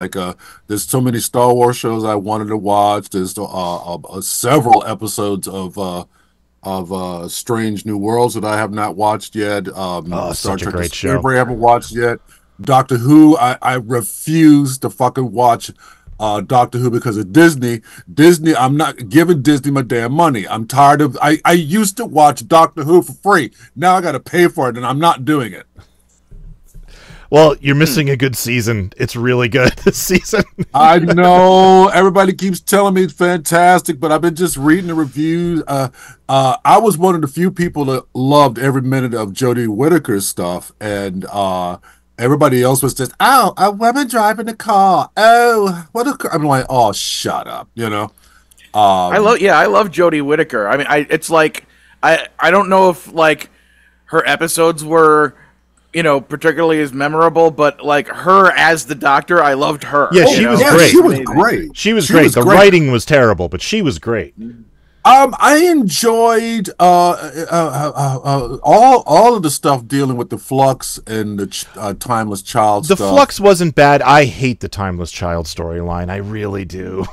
There's so many Star Wars shows I wanted to watch. There's several episodes of Strange New Worlds that I have not watched yet. Oh, Star such a Trek great show. Discovery I haven't watched yet. Doctor Who, I refuse to fucking watch Doctor Who because of Disney. Disney, I'm not giving Disney my damn money. I'm tired of. I used to watch Doctor Who for free. Now I got to pay for it, and I'm not doing it. Well, you're missing a good season. It's really good this season. I know everybody keeps telling me it's fantastic, but I've been just reading the reviews. I was one of the few people that loved every minute of Jodie Whittaker's stuff, and everybody else was just, oh, a woman driving the car. Oh, I'm like, oh, shut up, you know. I love Jodie Whittaker. I mean, it's like I don't know if like her episodes were, you know, particularly as memorable, but like her as the Doctor, I loved her. Yeah, she was great. She was great. She was great. The writing was terrible, but she was great. I enjoyed all of the stuff dealing with the Flux and the Timeless Child stuff. The Flux wasn't bad. I hate the Timeless Child storyline. I really do.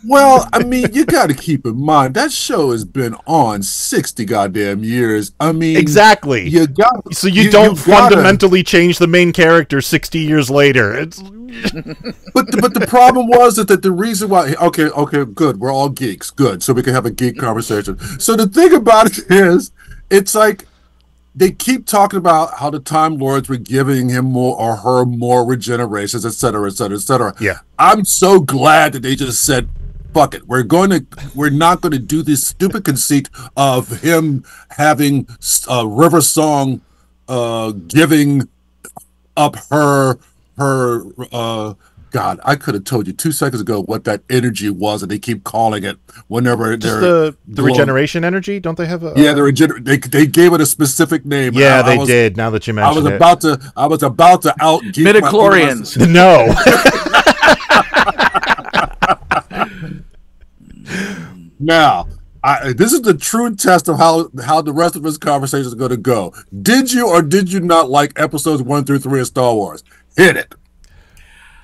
Well, I mean, you got to keep in mind that show has been on 60 goddamn years. I mean, exactly. So you don't fundamentally change the main character 60 years later. It's but the problem was that the reason why. Okay, good. We're all geeks. Good, so we can have a geek conversation. So the thing about it is, it's like they keep talking about how the Time Lords were giving him more or her more regenerations, et cetera, et cetera, et cetera. Yeah, I'm so glad that they just said, fuck it. We're not going to do this stupid conceit of him having River Song giving up her God, I could have told you 2 seconds ago what that energy was, and they keep calling it whenever just they're the regeneration energy. Don't they have a? Yeah, they gave it a specific name. Yeah, they did. Now that you mentioned it, I was about to out midichlorians. No. Now, this is the true test of how the rest of this conversation is going to go. Did you or did you not like episodes 1 through 3 of Star Wars? Hit it.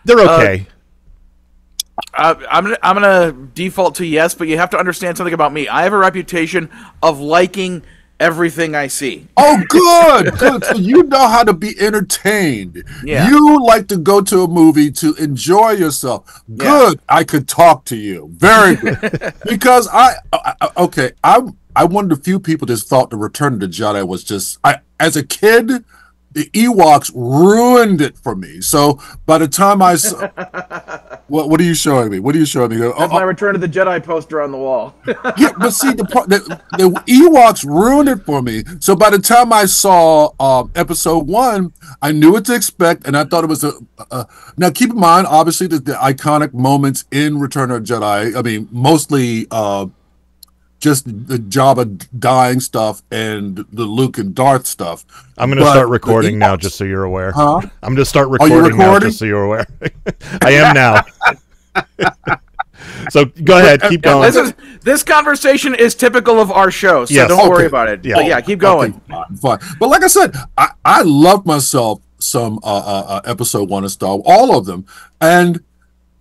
They're okay. I'm gonna default to yes, but you have to understand something about me. I have a reputation of liking everything I see. Oh, good. So you know how to be entertained. Yeah. You like to go to a movie to enjoy yourself. Good. Yeah. I could talk to you. Very good. Because I'm one of the few people that thought the Return of the Jedi was just. As a kid, the Ewoks ruined it for me. So by the time I saw, what are you showing me? What are you showing me? That's my Return of the Jedi poster on the wall. Yeah, but see, the Ewoks ruined it for me. So by the time I saw episode 1, I knew what to expect, and I thought it was now keep in mind, obviously, the iconic moments in Return of the Jedi. I mean, mostly just the Jabba dying stuff and the Luke and Darth stuff. I'm going to start recording now, just so you're aware. Huh? I'm going to start recording now, just so you're aware. I am now. So go ahead, keep going. This conversation is typical of our show, so don't worry about it. Yeah, but yeah, keep going. Okay, fine. But like I said, I love myself some episode 1 of Star Wars, all of them, and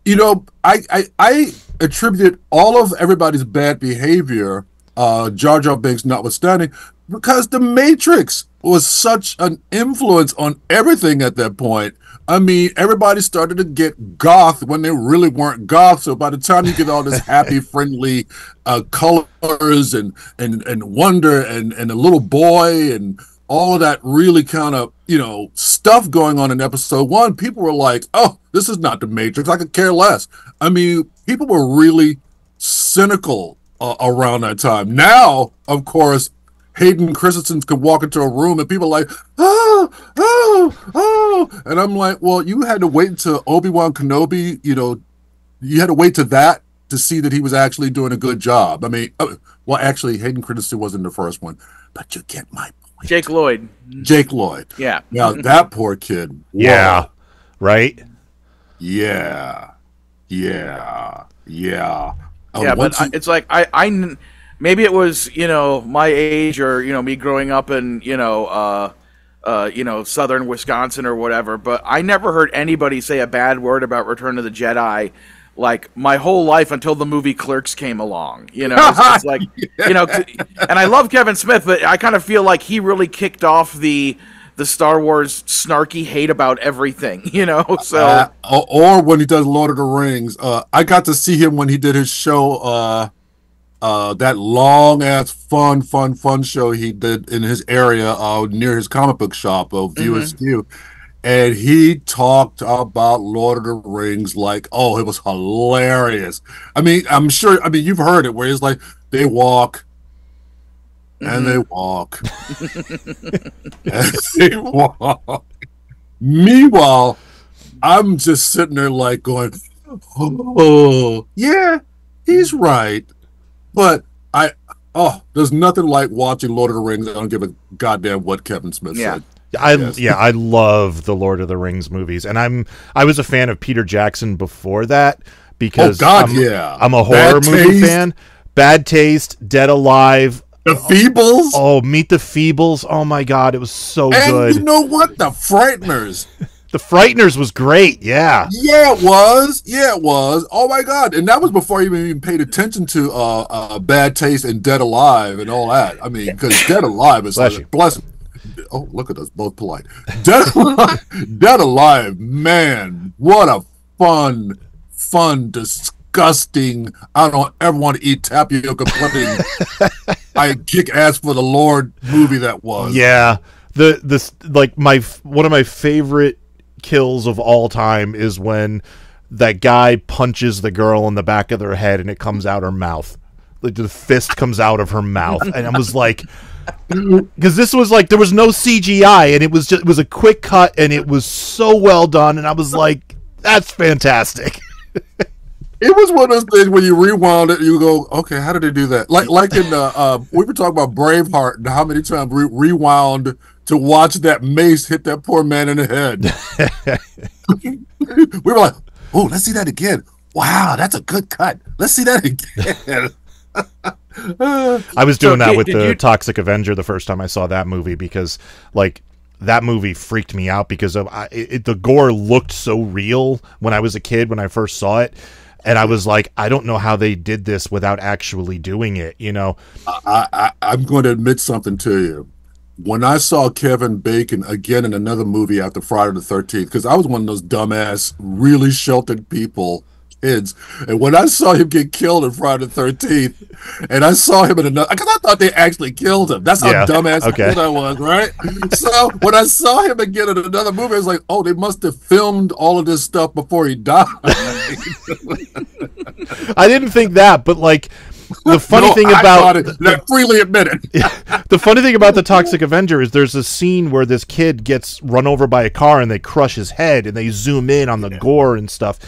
you know, I attributed all of everybody's bad behavior, Jar Jar Binks notwithstanding, because The Matrix was such an influence on everything at that point. I mean, everybody started to get goth when they really weren't goth. So by the time you get all this happy, friendly colors and wonder and a little boy and all of that really kind of, you know, stuff going on in episode 1, people were like, oh, this is not The Matrix. I could care less. I mean, people were really cynical around that time. Now, of course, Hayden Christensen could walk into a room and people are like, oh. And I'm like, well, you had to wait until Obi-Wan Kenobi, you know, you had to wait to that to see that he was actually doing a good job. I mean, well, actually, Hayden Christensen wasn't the first one, but you get my point. Jake Lloyd. Yeah. Now, that poor kid. Whoa. Yeah. Right? Yeah. Yeah, but it's like I maybe it was, you know, my age or, you know, me growing up in, you know, southern Wisconsin or whatever, but I never heard anybody say a bad word about Return of the Jedi, like, my whole life until the movie Clerks came along. It's like, and I love Kevin Smith, but I kind of feel like he really kicked off the Star Wars snarky hate about everything, so. Or when he does Lord of the Rings. I got to see him when he did his show, that long-ass fun show he did in his area near his comic book shop of View Askew. And he talked about Lord of the Rings like, oh, it was hilarious. I mean, I'm sure, you've heard it, where it's like, they walk, and they walk, and they walk. Meanwhile, I'm just sitting there like going, oh, yeah, he's right. But there's nothing like watching Lord of the Rings. I don't give a goddamn what Kevin Smith said. I love the Lord of the Rings movies, and I was a fan of Peter Jackson before that because I'm a horror movie fan. Bad Taste, Dead Alive, The Feebles. Oh, Meet the Feebles. Oh my God, it was so good. And you know what? The Frighteners. The Frighteners was great. Yeah. Yeah, it was. Oh my God. And that was before I even paid attention to Bad Taste and Dead Alive and all that. I mean, because Dead Alive is bless. Oh, look at us, both polite. Dead Alive, man, what a fun, disgusting, I don't ever want to eat tapioca pudding. I kick ass for the Lord movie that was. Yeah. One of my favorite kills of all time is when that guy punches the girl in the back of their head and it comes out her mouth. Like the fist comes out of her mouth. And I was like, because this was like, there was no CGI and it was a quick cut and it was so well done. And I was like, that's fantastic. It was one of those things when you rewound it, you go, okay, how did they do that? Like in we were talking about Braveheart and how many times we rewound to watch that mace hit that poor man in the head. We were like, oh, let's see that again. Wow, that's a good cut. Let's see that again. I was doing that with the Toxic Avenger the first time I saw that movie because, like, that movie freaked me out because of the gore looked so real when I was a kid when I first saw it. And I was like, I don't know how they did this without actually doing it, I'm going to admit something to you. When I saw Kevin Bacon again in another movie after Friday the 13th, because I was one of those dumbass, really sheltered kids, and when I saw him get killed in Friday the 13th, and I saw him in another, because I thought they actually killed him. That's how dumbass kid I was, right? So when I saw him again in another movie, I was like, oh, they must have filmed all of this stuff before he died. I didn't think that, but like, the funny thing about freely admitted. The funny thing about the Toxic Avenger is there's a scene where this kid gets run over by a car and they crush his head and they zoom in on the gore and stuff.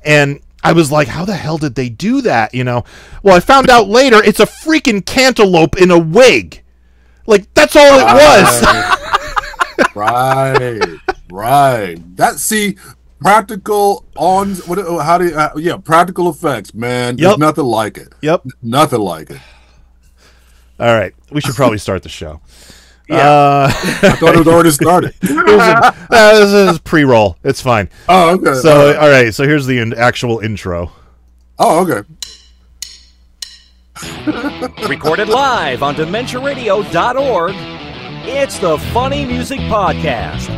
And I was like, how the hell did they do that? Well, I found out later it's a freaking cantaloupe in a wig. Like, that's all it was. Right. Practical practical effects, man. There's nothing like it. Yep. Nothing like it. All right. We should probably start the show. Yeah. I thought it was already started. This is pre-roll. It's fine. Oh, okay. So, all right. So here's the actual intro. Oh, okay. Recorded live on DementiaRadio.org, it's the Funny Music Podcast.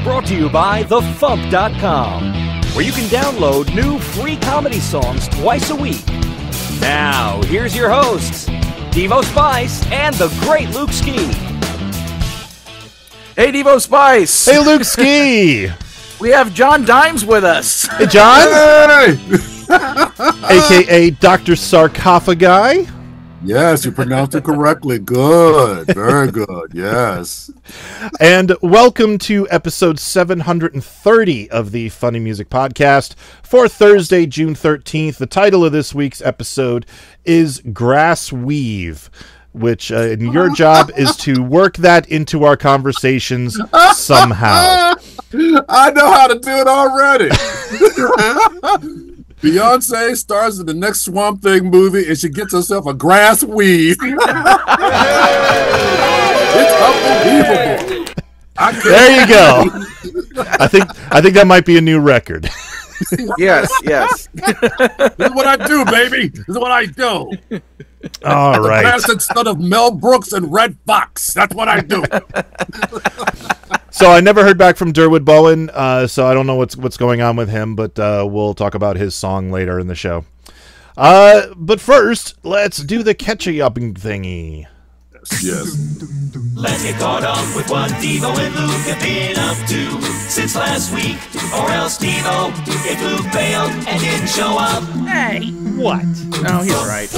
Brought to you by FuMP.com, where you can download new free comedy songs twice a week. Now, here's your hosts, Devo Spice and the great Luke Ski. Hey, Devo Spice. Hey, Luke Ski. We have John Dimes with us. Hey, John. Hey. A.K.A. Dr. Sarcofiguy. Yes, you pronounced it correctly. Good. Very good. Yes. And welcome to episode 730 of the Funny Music Podcast for Thursday, June 13th. The title of this week's episode is Grass Weave, which your job is to work that into our conversations somehow. I know how to do it already. Beyonce stars in the next Swamp Thing movie, and she gets herself a grass weave. It's unbelievable. There you go. I think that might be a new record. Yes. This is what I do, baby. This is what I do. All right. Best instead of Mel Brooks and Red Fox. That's what I do. So I never heard back from Derwood Bowen, so I don't know what's going on with him, but we'll talk about his song later in the show. But first, let's do the catchy-upping thingy. Yes. Let's get caught up with what Devo and Luke have been up to since last week. Or else Devo, if Luke bailed and didn't show up. Hey, what? Oh, he's right.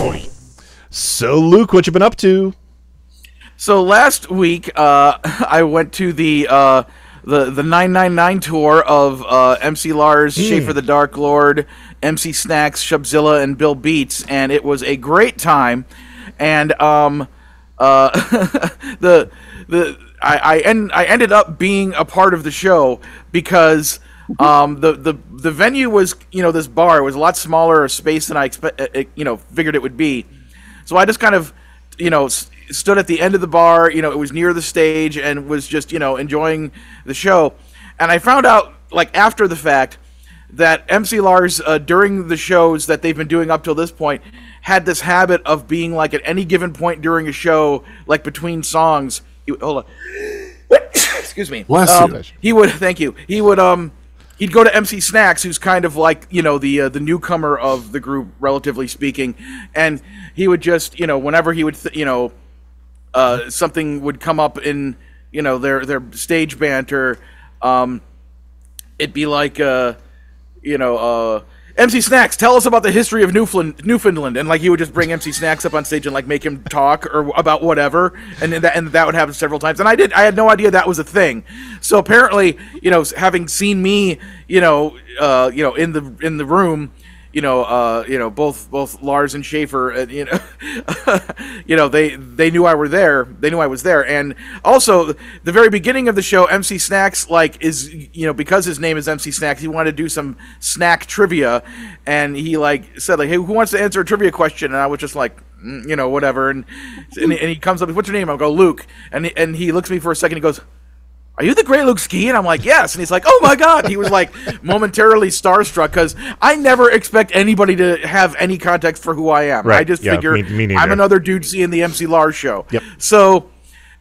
So, Luke, what you been up to? So last week, I went to the 999 tour of MC Lars, Schaefer the Dark Lord, MC Snacks, Shubzilla, and Bill Beats, and it was a great time. And I ended up being a part of the show because the venue was, this bar was a lot smaller a space than I figured it would be. So I just kind of stood at the end of the bar, it was near the stage, and was just enjoying the show. And I found out after the fact that MC Lars during the shows that they've been doing up till this point had this habit of being at any given point during a show, between songs. Hold on. Excuse me. Bless you. He would. Thank you. He would. He'd go to MC Snacks, who's kind of the newcomer of the group, relatively speaking, and he would just whenever he would something would come up in their stage banter, it'd be MC Snacks, tell us about the history of Newfoundland, and he would just bring MC Snacks up on stage and make him talk or about whatever, and that would happen several times, and I had no idea that was a thing. So apparently, having seen me, in the room, both Lars and Schaefer, they knew I were there. They knew I was there, and also the very beginning of the show, MC Snacks is because his name is MC Snacks, he wanted to do some snack trivia, and he said hey, who wants to answer a trivia question? And I was just whatever, and he comes up, what's your name? I'll go Luke, and he looks at me for a second, he goes, are you the great Luke Ski? And I'm like, yes. And he's like, oh my God. He was momentarily starstruck because I never expect anybody to have any context for who I am. Right. I just Yeah, figure me I'm another dude seeing the MC Lars show. Yep. So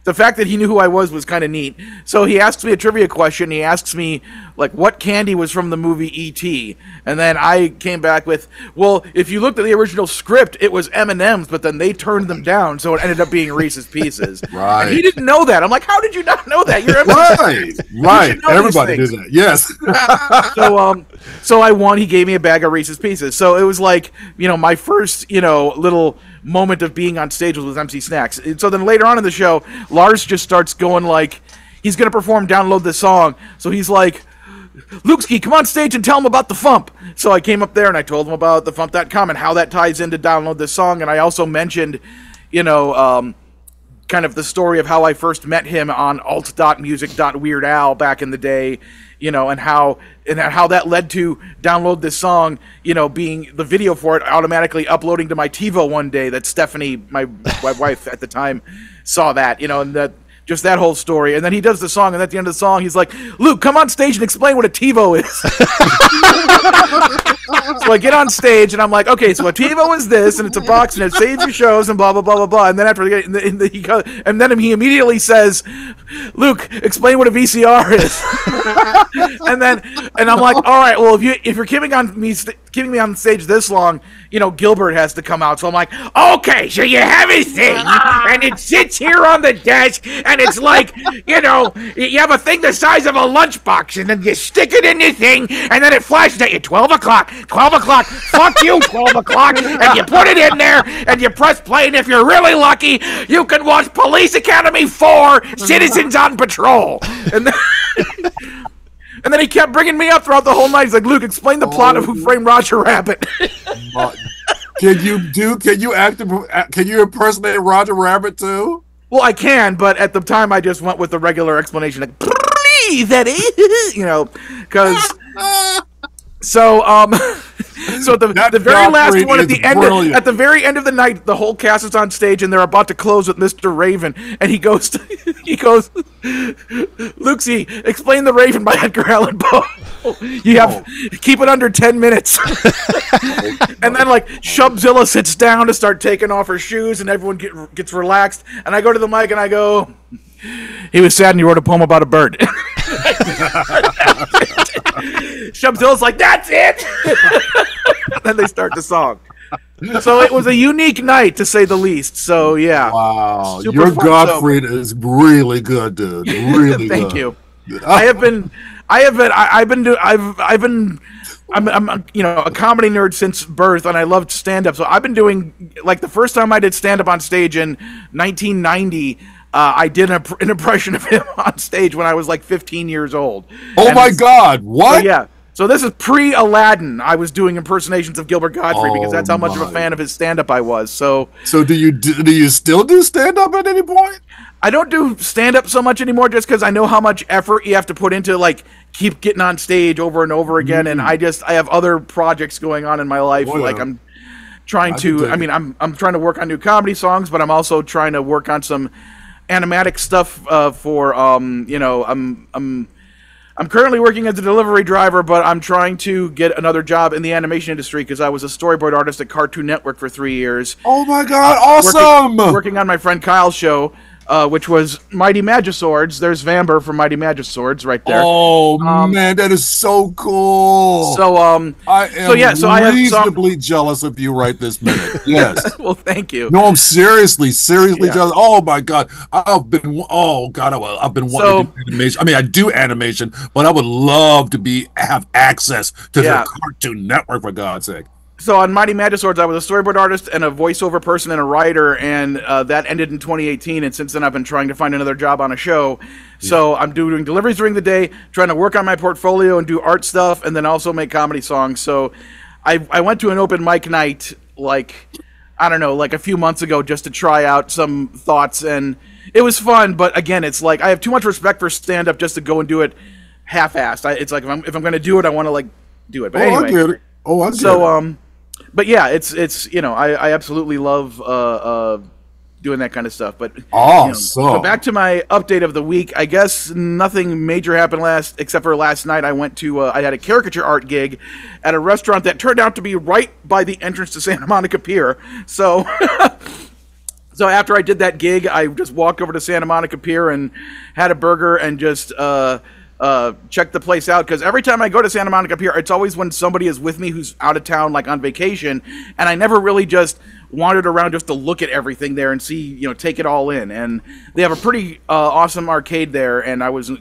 the fact that he knew who I was kind of neat. So he asks me a trivia question. He asks me what candy was from the movie E.T. And then I came back with, well, if you looked at the original script, it was M&M's, but then they turned them down, so it ended up being Reese's Pieces. Right. And he didn't know that. I'm like, how did you not know that? You're right. Everybody did that. Yes. So I won. He gave me a bag of Reese's Pieces. So it was my first, little moment of being on stage was with MC Snacks. And so then later on in the show, Lars just starts going he's going to perform Download This Song. So he's like, Lukeski, come on stage and tell him about the FuMP. So I came up there and I told him about the FuMP.com and how that ties into Download This Song. And I also mentioned, kind of the story of how I first met him on alt.music.Weird Al back in the day, and how that led to Download This Song, being the video for it automatically uploading to my TiVo one day that Stephanie, my wife at the time, saw that, and that just that whole story. And then he does the song, and at the end of the song, he's like, Luke, come on stage and explain what a TiVo is. So I get on stage, and I'm like, okay, so a TiVo is this, and it's a box, and it saves your shows, and blah, blah, blah, blah, blah. And then after he immediately says, Luke, explain what a VCR is. and I'm like, all right, well, if you're keeping me on stage this long, Gilbert has to come out. So I'm like, okay, so you have a thing, and it sits here on the desk, and it's you have a thing the size of a lunchbox, and then you stick it in the thing, and then it flashes at you, 12 o'clock, fuck you, 12 o'clock, and you put it in there, and you press play, and if you're really lucky, you can watch Police Academy 4, Citizens on Patrol. And then he kept bringing me up throughout the whole night. He's like, Luke, explain the plot of Who Framed Roger Rabbit. Can you impersonate Roger Rabbit too? Well, I can, but at the time I just went with the regular explanation, please, Eddie, because. So So the very last one at the very end of the night, the whole cast is on stage and they're about to close with Mr. Raven, and he goes, Luxie, explain the Raven by Edgar Allan Poe. Keep it under 10 minutes. And then like Shubzilla sits down to start taking off her shoes, and everyone gets relaxed. And I go to the mic and I go, he was sad and he wrote a poem about a bird. Shubzilla's like, that's it. Then they start the song. So it was a unique night, to say the least. So yeah. Wow, your Gottfried is really good, dude. Really good. Thank you. I'm a comedy nerd since birth, and I loved stand-up. So I've been doing, like, the first time I did stand-up on stage in 1990. I did an impression of him on stage when I was like 15 years old. Oh my God! What? So, yeah. So this is pre-Aladdin. I was doing impersonations of Gilbert Gottfried because that's how much of a fan of his stand-up I was. So do you still do stand-up at any point? I don't do stand-up so much anymore, just because I know how much effort you have to put into, like, keep getting on stage over and over again. And I have other projects going on in my life. Oh, yeah. Like I'm trying to. I mean, I'm trying to work on new comedy songs, but I'm also trying to work on some animatic stuff for I'm currently working as a delivery driver, but I'm trying to get another job in the animation industry because I was a storyboard artist at Cartoon Network for 3 years. Oh my God, awesome! Working on my friend Kyle's show, which was Mighty Magiswords. There's Vamber from Mighty Magiswords right there. Oh man, that is so cool. So I am reasonably jealous of you right this minute. Yes. Well, thank you. No, I'm seriously jealous. Oh my God, I've been wanting to do animation. I mean, I do animation, but I would love to have access to the Cartoon Network, for God's sake. So on Mighty Magiswords, I was a storyboard artist and a voiceover person and a writer, and that ended in 2018. And since then, I've been trying to find another job on a show. So I'm doing deliveries during the day, trying to work on my portfolio and do art stuff, and then also make comedy songs. So I went to an open mic night, like a few months ago, just to try out some thoughts, and it was fun. But again, it's like I have too much respect for stand-up just to go and do it half-assed. It's like if I'm going to do it, I want to like do it. But anyway, I get it. I get it. But yeah, it's I absolutely love doing that kind of stuff. But so back to my update of the week. I guess nothing major happened except for last night. I went to I had a caricature art gig at a restaurant that turned out to be right by the entrance to Santa Monica Pier. So so after I did that gig, I just walked over to Santa Monica Pier and had a burger and just check the place out, because every time I go to Santa Monica Pier, it's always when somebody is with me who's out of town, like on vacation, and I never really just wandered around just to look at everything there and see, take it all in. And they have a pretty awesome arcade there, and I was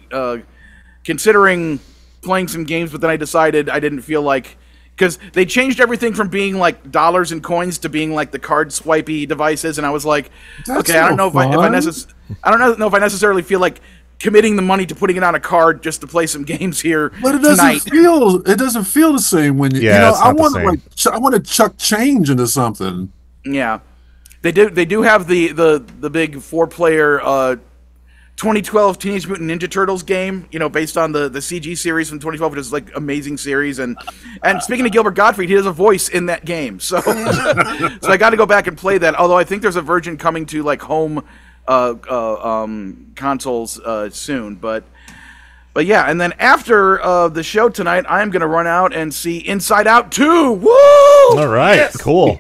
considering playing some games, but then I decided I didn't feel like, because they changed everything from being like dollars and coins to being like the card swipey devices, and I was like, okay, I don't know if I necessarily feel like committing the money to putting it on a card just to play some games here. But it doesn't feel the same when I want to chuck change into something. Yeah, they do have the big 4-player 2012 Teenage Mutant Ninja Turtles game, based on the CG series from 2012, which is like amazing series. And speaking of Gilbert Gottfried, he has a voice in that game. So so I got to go back and play that. Although I think there's a version coming to like home consoles soon, but yeah. And then after the show tonight, I'm gonna run out and see Inside Out 2. Woo! All right, yes! Cool.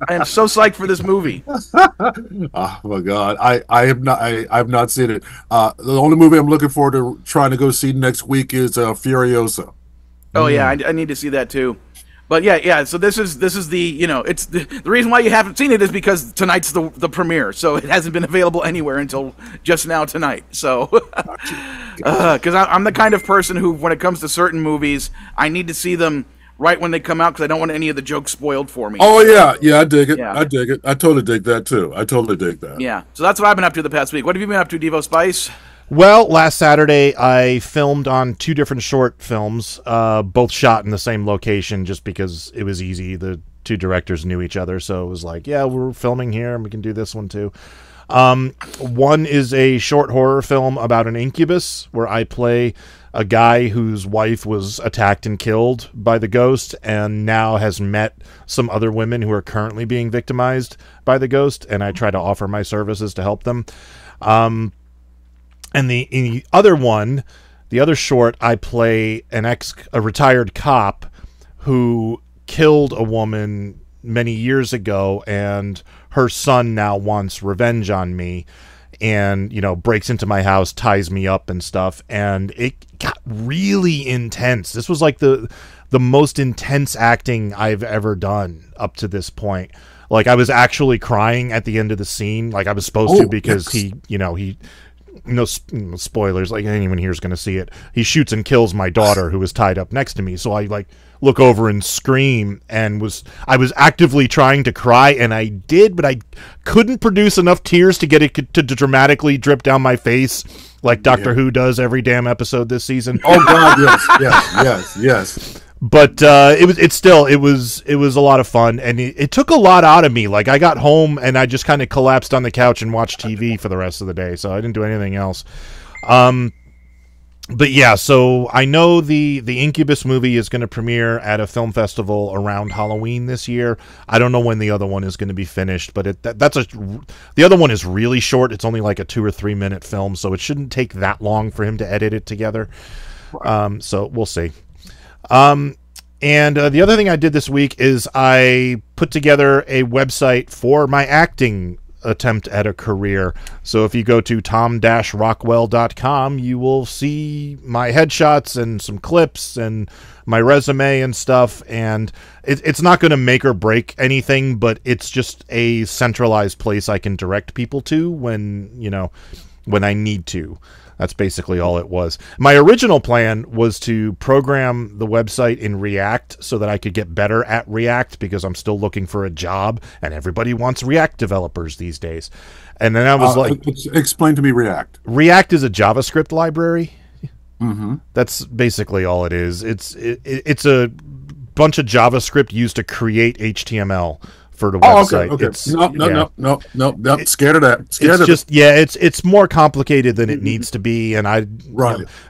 I am so psyched for this movie. Oh my God, I have not seen it. The only movie I'm looking forward to trying to go see next week is Furiosa. Oh yeah, I need to see that too. But yeah. So this is the it's the reason why you haven't seen it is because tonight's the premiere, so it hasn't been available anywhere until just now tonight. So because I'm the kind of person who, when it comes to certain movies, I need to see them right when they come out because I don't want any of the jokes spoiled for me. Oh yeah, I dig it. Yeah. I dig it. I totally dig that too. I totally dig that. Yeah. So that's what I've been up to the past week. What have you been up to, Devo Spice? Well, last Saturday I filmed on 2 different short films, both shot in the same location just because it was easy. The 2 directors knew each other, so it was like, yeah, we're filming here and we can do this one too. One is a short horror film about an incubus where I play a guy whose wife was attacked and killed by the ghost and now has met some other women who are currently being victimized by the ghost, and I try to offer my services to help them. And the other one, the other short, I play a retired cop who killed a woman many years ago, and her son now wants revenge on me, and, you know, breaks into my house, ties me up and stuff, and it got really intense. This was like the most intense acting I've ever done up to this point. Like, I was actually crying at the end of the scene, like I was supposed to, because yes. he no spoilers, like anyone here is going to see it. He shoots and kills my daughter who was tied up next to me. So I like look over and scream, and I was actively trying to cry, and I did, but I couldn't produce enough tears to get it to dramatically drip down my face like Doctor Who does every damn episode this season. Oh God, yes. But it was a lot of fun, and it took a lot out of me. Like, I got home and I just kind of collapsed on the couch and watched TV for the rest of the day, so I didn't do anything else. But yeah, so I know the Incubus movie is going to premiere at a film festival around Halloween this year. I don't know when the other one is going to be finished, but the other one is really short. It's only like a 2 or 3 minute film, so it shouldn't take that long for him to edit it together. So we'll see. And the other thing I did this week is I put together a website for my acting attempt at a career. So if you go to tom-rockwell.com, you will see my headshots and some clips and my resume and stuff. And it's not going to make or break anything, but it's just a centralized place I can direct people to when I need to. That's basically all it was. My original plan was to program the website in React so that I could get better at React, because I'm still looking for a job and everybody wants React developers these days. And then I was like... Explain to me React. React is a JavaScript library. Mm-hmm. That's basically all it is. It's a bunch of JavaScript used to create HTML for the website. Okay. No. Scared of that. It's more complicated than it needs to be, and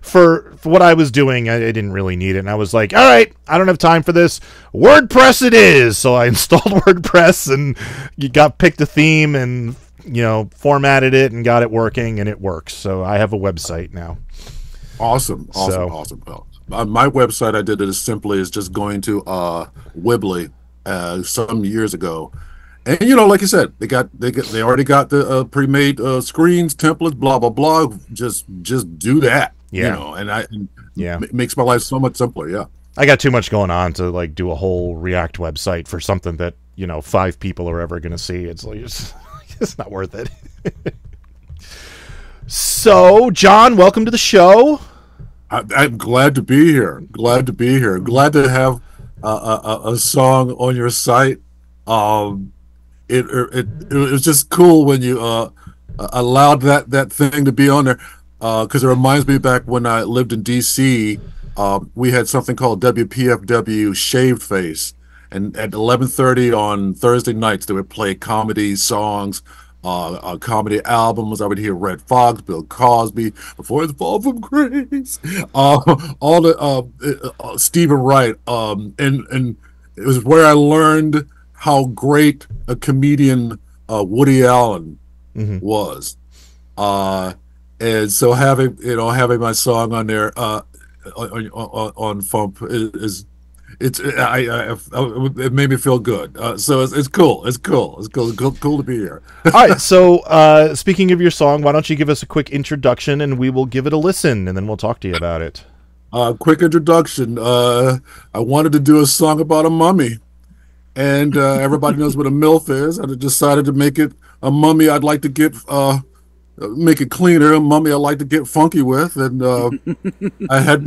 for what I was doing, I didn't really need it, and I was like, all right, I don't have time for this. WordPress it is. So I installed WordPress, and picked a theme, and formatted it, and got it working, and it works. So I have a website now. Awesome. Well, my website, I did it as simply as just going to Weebly some years ago, and like you said, they already got the pre-made screens, templates, blah blah blah. Just do that, it makes my life so much simpler. Yeah, I got too much going on to like do a whole React website for something that 5 people are ever going to see. It's like it's not worth it. So, John, welcome to the show. I'm glad to be here. Glad to have a song on your site. It was just cool when you allowed that thing to be on there, because it reminds me back when I lived in DC. We had something called WPFW Shaved Face, and at 11:30 on Thursday nights they would play comedy songs, comedy albums. I would hear Red Fox, Bill Cosby, Before His Fall from Grace, all the Stephen Wright, and it was where I learned how great a comedian Woody Allen was, and so having my song on there on FuMP is. It made me feel good. So it's cool. It's cool to be here. All right. So speaking of your song, why don't you give us a quick introduction and we will give it a listen, and then we'll talk to you about it. Quick introduction. I wanted to do a song about a mummy, and everybody knows what a MILF is. I decided to make it a mummy I'd like to get make it cleaner, a mummy I like to get funky with, and I had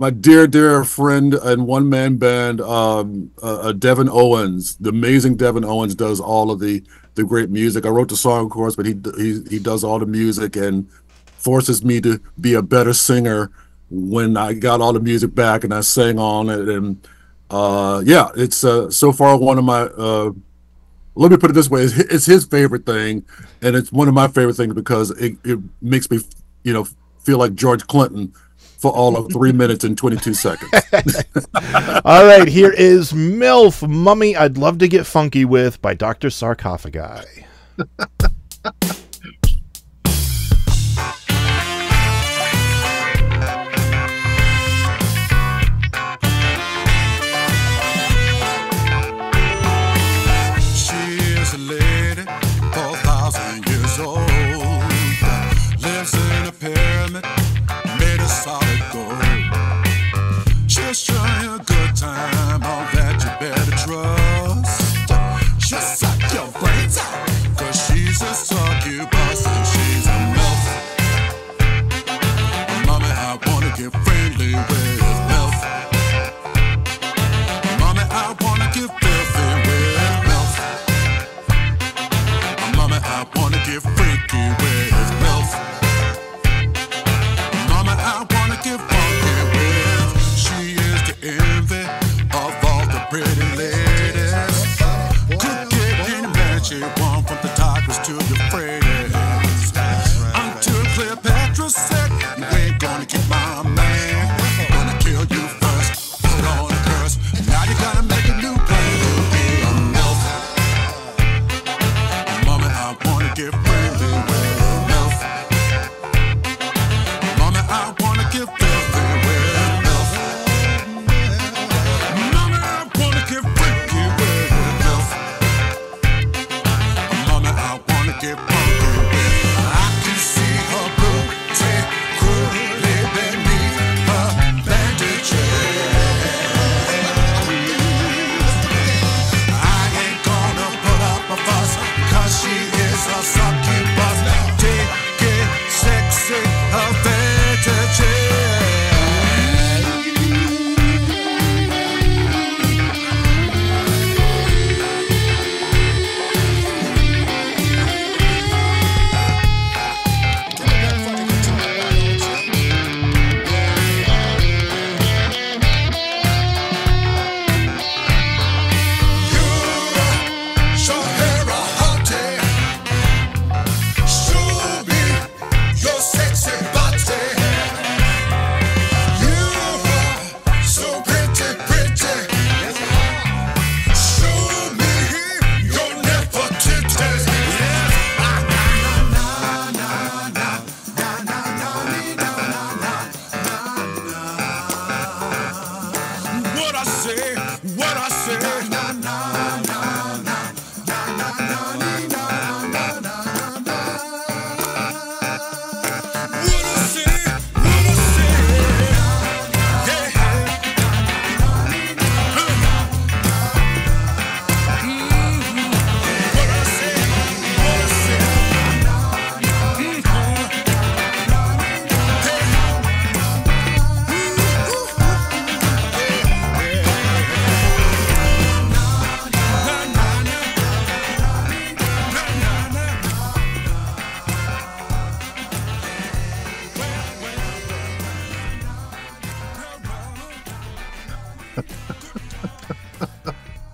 my dear friend and one-man band, Devin Owens, the amazing Devin Owens, does all of the great music. I wrote the song, of course, but he does all the music and forces me to be a better singer when I got all the music back and I sang on it. And it's so far one of my, let me put it this way, it's his favorite thing, and it's one of my favorite things because it makes me, feel like George Clinton for all of 3 minutes and 22 seconds. All right, here is MILF, Mummy I'd Love to Get Funky With by Dr. Sarcofiguy. Just try a good time, all that you better trust. Just suck your brains out, 'cause she's a succubus and she's a MILF. Mommy, I wanna get friendly with MILF. Mommy, I wanna get filthy with MILF. Mommy, I wanna get freaky with MILF. Mommy, I wanna get funky with. She is the envy of all the pretty ladies. Could get any man she want, from the tigers to the pretties. Until Cleopatra said, you ain't gonna get my man. Gonna kill you first, put on a curse. Now you gotta make a new plan to be a MILF. Mommy, I wanna get friendly with MILF. Mommy, I wanna get filthy with MILF. Mommy, I wanna get freaky with MILF. Mommy, I wanna get funky with. I can see her booty cruelly beneath her bandages. I ain't gonna put up a fuss, 'cause she is a succubus. Take it sexy, her bandages. Show her a hunty. Show me your sexy body. You are so pretty, pretty. Show me your Nefertiti. What I say, what I say. What I say, what I say. Yeah. What I say, what I say.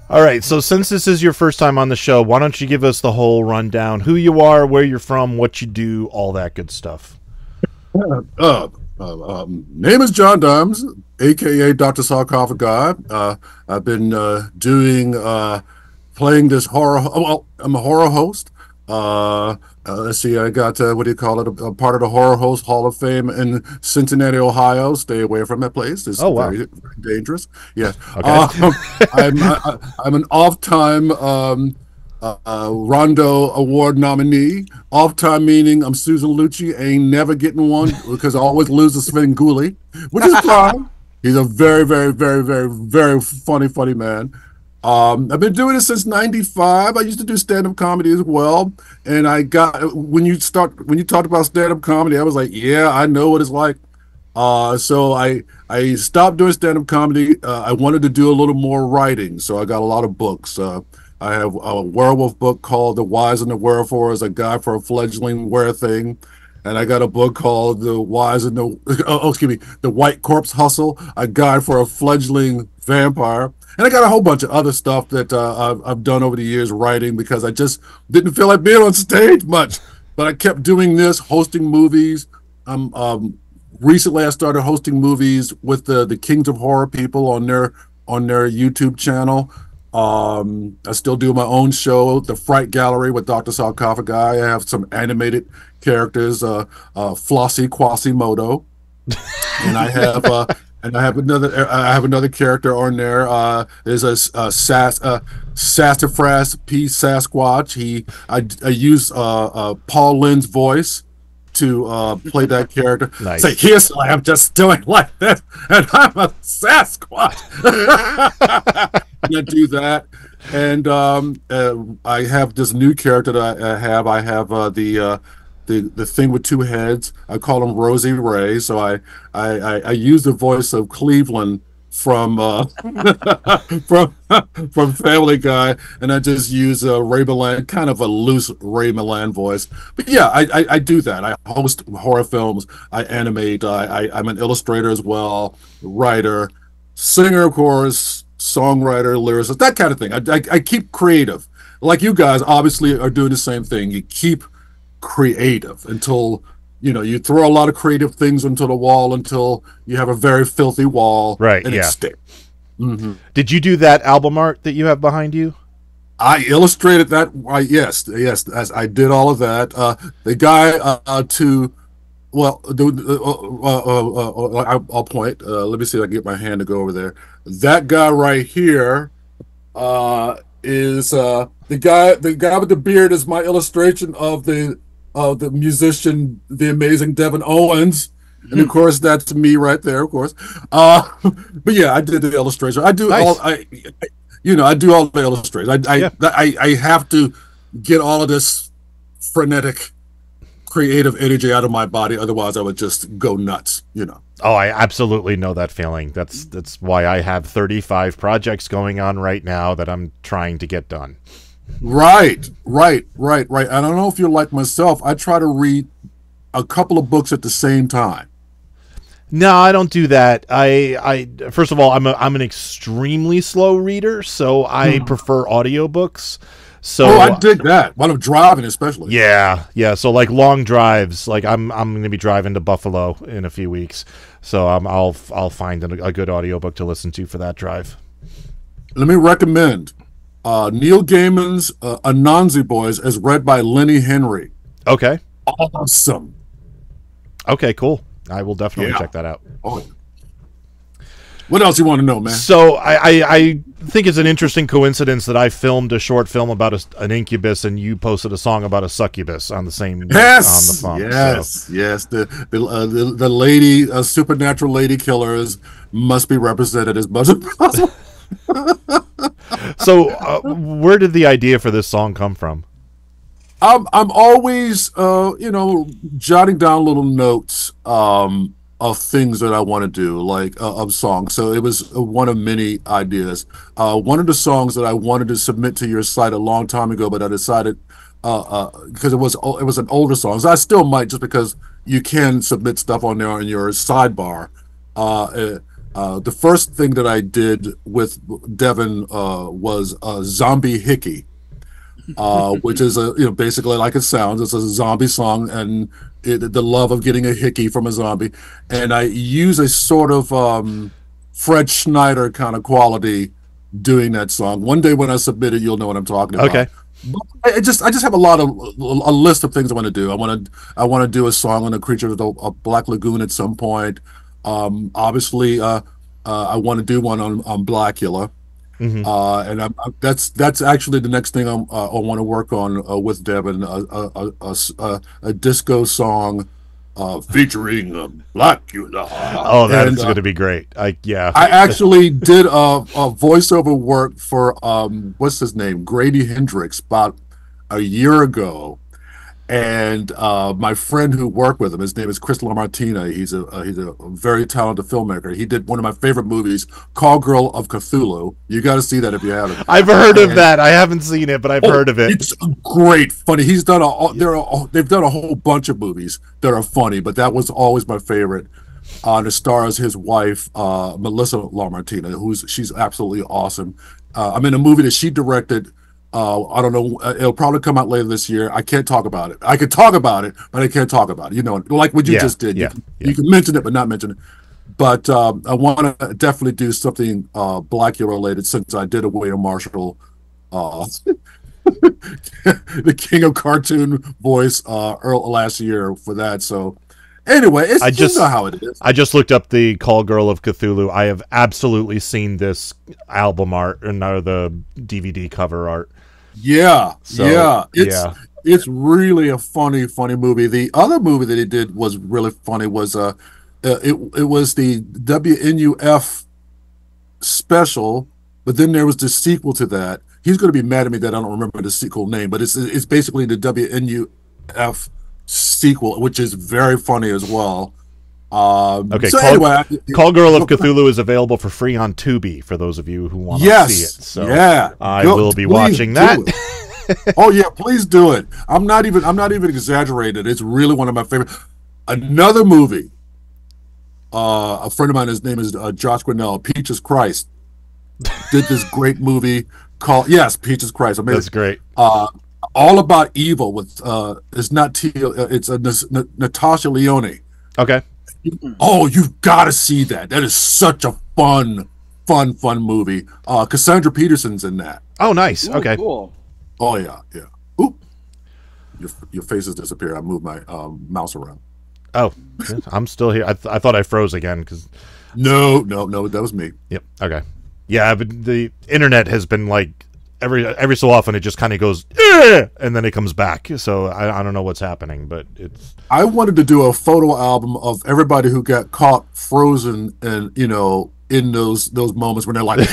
All right, so since this is your first time on the show, why don't you give us the whole rundown? Who you are, where you're from, what you do, all that good stuff. Name is John Dimes, aka Dr. Sarcofiguy. I've been playing this horror. Well, I'm a horror host. Let's see, I got what do you call it? A part of the Horror Host Hall of Fame in Cincinnati, Ohio. Stay away from that place. It's very, very dangerous. Yeah. Okay. I'm an off-time Rondo Award nominee. Off-time meaning I'm Susan Lucci, ain't never getting one because I always lose to Sven Gulli, which is fine. He's a very, very, very, very, very funny man. I've been doing it since '95. I used to do stand-up comedy as well, and I got when you talked about stand-up comedy, I was like, yeah, I know what it's like. So I stopped doing stand-up comedy. I wanted to do a little more writing, so I got a lot of books. I have a werewolf book called The Wise and the Wherefores, a guide for a fledgling were-thing. And I got a book called The Wise and The White Corpse Hustle, a guide for a fledgling vampire. And I got a whole bunch of other stuff that I've done over the years writing because I just didn't feel like being on stage much. But I kept doing this, hosting movies, recently I started hosting movies with the Kings of Horror people on their YouTube channel. I still do my own show, The Fright Gallery with Dr. Sarcofiguy. I have some animated characters, Flossie Quasimodo, and I have another character on there. There's a Sassafras P Sasquatch. I use Paul Lynn's voice to play that character. Nice. Say, here's what I'm just doing like this, and I'm a Sasquatch. I do that, and I have this new character that I have. I have the thing with two heads. I call him Rosie Ray. So I use the voice of Cleveland from from Family Guy, and I just use Ray Milland, kind of a loose Ray Milland voice. But yeah, I do that. I host horror films. I animate. I'm an illustrator as well, writer, singer, of course, songwriter, lyricist, that kind of thing. I keep creative. Like you guys obviously are doing the same thing. You keep creative until you throw a lot of creative things into the wall until you have a very filthy wall, right? And Yeah. it sticks. Mm-hmm. Did you do that album art that you have behind you? I illustrated that. Yes, as I did all of that. The guy I'll point. Let me see if I can get my hand to go over there. That guy right here is the guy with the beard is my illustration of the musician, the amazing Devin Owens, and of course that's me right there, of course. But yeah, I did the illustration. I do nice. I do all the illustrations. I have to get all of this frenetic creative energy out of my body, otherwise I would just go nuts. Oh, I absolutely know that feeling. That's why I have 35 projects going on right now that I'm trying to get done. Right. I don't know if you're like myself. I try to read a couple of books at the same time. No, I don't do that. I first of all, I'm an extremely slow reader, so I prefer audiobooks. So I dig that while I'm driving, especially. Yeah. So like long drives, like I'm going to be driving to Buffalo in a few weeks, so I'll find a good audiobook to listen to for that drive. Let me recommend Neil Gaiman's Anansi Boys, as read by Lenny Henry. Okay. Awesome. Okay, cool. I will definitely check that out. Oh. What else you want to know, man? So I think it's an interesting coincidence that I filmed a short film about an incubus, and you posted a song about a succubus on the same yes, on the phone. Yes. The lady, supernatural lady killers must be represented as much as possible. So, where did the idea for this song come from? I'm always, jotting down little notes of things that I want to do, like of songs. So it was one of many ideas. One of the songs that I wanted to submit to your site a long time ago, but I decided because it was an older song. So I still might, just because you can submit stuff on there on your sidebar. The first thing that I did with Devin was Zombie Hickey, which is basically like it sounds. It's a zombie song, and the love of getting a hickey from a zombie. And I use a sort of Fred Schneider kind of quality doing that song. One day when I submit it, you'll know what I'm talking about. Okay. But I just have a list of things I want to do. I want to do a song on the Creature of the Black Lagoon at some point. Obviously, I want to do one on Blackula. Mm-hmm. And that's actually the next thing I want to work on with Devin, a disco song featuring Blackula. Oh, that's going to be great. I actually did a voiceover work for what's his name, Grady Hendrix, about a year ago. And my friend who worked with him, his name is Chris LaMartina. He's a very talented filmmaker. He did one of my favorite movies, Call Girl of Cthulhu. You got to see that if you haven't. I've heard of that. I haven't seen it, but I've heard of it. It's great, funny. They've done a whole bunch of movies that are funny, but that was always my favorite. And it stars his wife, Melissa LaMartina, she's absolutely awesome. I'm in a movie that she directed. I don't know. It'll probably come out later this year. I can't talk about it. I could talk about it, but I can't talk about it. You know, like what you just did. You can mention it, but not mention it. But I want to definitely do something Blackula related, since I did a William Marshall, the king of cartoon voice, last year for that. So anyway, you know how it is. I just looked up the Call Girl of Cthulhu. I have absolutely seen this album art and the DVD cover art. Yeah, it's really a funny movie. The other movie that he did was really funny. Was it was the WNUF special, but then there was the sequel to that. He's going to be mad at me that I don't remember the sequel name, but it's basically the WNUF sequel, which is very funny as well. Okay, so Call Girl of Cthulhu is available for free on Tubi for those of you who want to see it. So I will be watching that. Oh yeah, please do it. I'm not even exaggerated. It's really one of my favorite. Another movie. A friend of mine, his name is Josh Grinnell, Peaches Christ, did this great movie called Peaches Christ. Amazing. That's great. All About Evil with it's Natasha Lyonne. Okay. Oh, you've got to see that. That is such a fun movie. Cassandra Peterson's in that. Oh, nice. Ooh, okay. Cool. Oh yeah. Oop. Your face has disappeared. I moved my mouse around. Oh, I'm still here. I thought I froze again because. No, that was me. Yep. Okay. Yeah, but the internet has been like every so often it just kind of goes and then it comes back. So I don't know what's happening, but it's. I wanted to do a photo album of everybody who got caught frozen, and in those moments when they're like,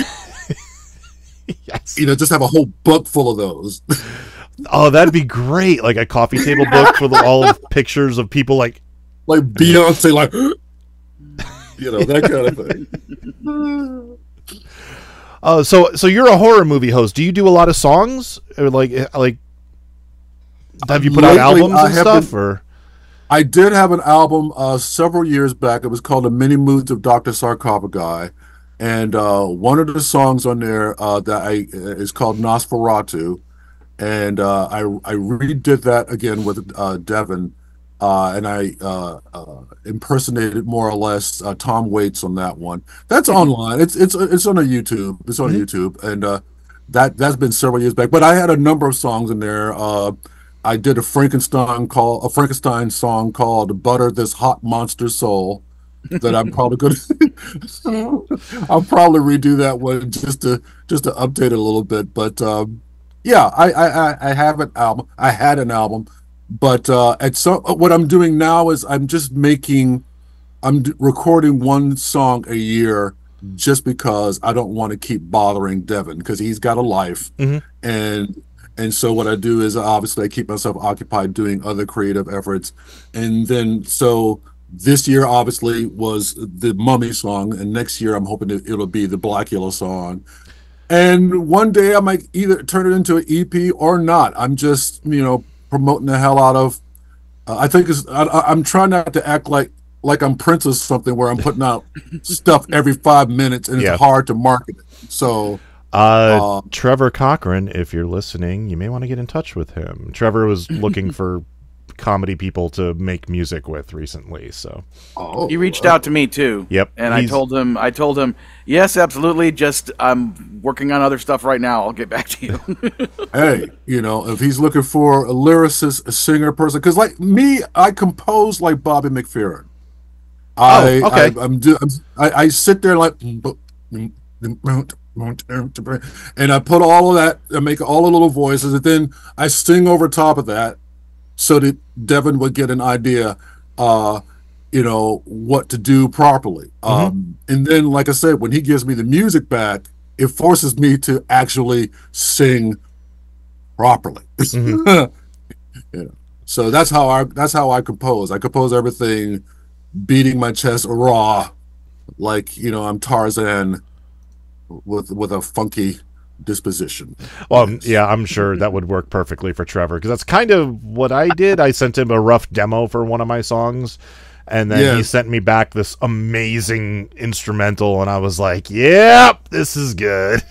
yes, just have a whole book full of those. Oh, that'd be great! Like a coffee table book with all of pictures of people like Beyonce, like that kind of thing. So you're a horror movie host. Do you do a lot of songs, or like have you put out albums and stuff? Or I did have an album several years back. It was called The Many Moods of Dr. Sarcofiguy, and one of the songs on there is called Nosferatu, and I redid that again with Devin. And I impersonated more or less Tom Waits on that one. That's online. It's on a YouTube. It's on YouTube, and that's been several years back. But I had a number of songs in there. I did a Frankenstein song called "Butter This Hot Monster Soul." That I'm probably going to. I'll probably redo that one just to update it a little bit. But I have an album. I had an album. But what I'm doing now is I'm recording one song a year, just because I don't want to keep bothering Devin, because he's got a life, and so what I do is obviously I keep myself occupied doing other creative efforts, and then so this year obviously was the Mummy song, and next year I'm hoping it'll be the Blackula song, and one day I might either turn it into an EP or not. I'm just promoting the hell out of. I think I'm trying not to act like I'm Prince or something, where I'm putting out stuff every 5 minutes and it's hard to market it. So, Trevor Cochran, if you're listening, you may want to get in touch with him. Trevor was looking for comedy people to make music with recently, so he reached out to me too. Yep, and I told him, yes, absolutely. Just I'm working on other stuff right now. I'll get back to you. Hey, if he's looking for a lyricist, a singer, person, because like me, I compose like Bobby McFerrin. I sit there like, and I put all of that, I make all the little voices, and then I sing over top of that, so that Devin would get an idea, what to do properly. And then, like I said, when he gives me the music back, it forces me to actually sing properly. So that's how I compose. I compose everything, beating my chest raw, like I'm Tarzan with a funky disposition. Well, yeah, I'm sure that would work perfectly for Trevor, because that's kind of what I did. I sent him a rough demo for one of my songs, and then he sent me back this amazing instrumental, and I was like, yep, this is good.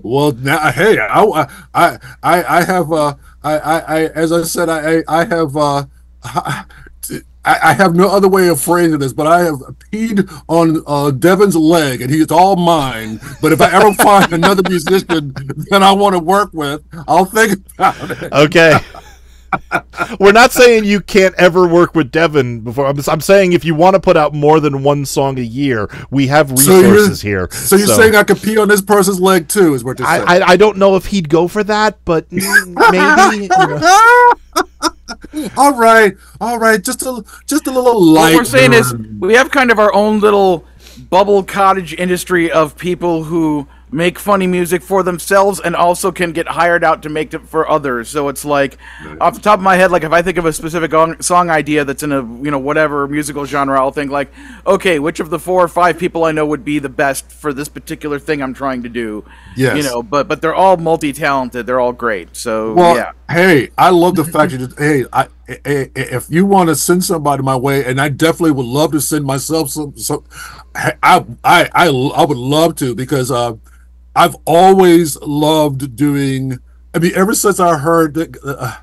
Well, now, hey, I have, as I said, I have no other way of phrasing this, but I have peed on Devin's leg, and he's all mine. But if I ever find another musician that I want to work with, I'll think about it. Okay. We're not saying you can't ever work with Devin before. I'm saying if you want to put out more than one song a year, we have resources here. So you're saying I could pee on this person's leg too, is what you're saying? I don't know if he'd go for that, but maybe. You know. All right. Just a little light. What we're saying is we have kind of our own little bubble cottage industry of people who make funny music for themselves and also can get hired out to make it for others. So it's like, off the top of my head, like if I think of a specific song idea that's in a, you know, whatever musical genre, I'll think like, okay, which of the 4 or 5 people I know would be the best for this particular thing I'm trying to do? Yes. You know, but they're all multi-talented. They're all great. So, well, yeah. Hey, I love the fact that, if you want to send somebody my way, and I definitely would love to send myself some I would love to, because I've always loved doing. I mean, ever since I heard that,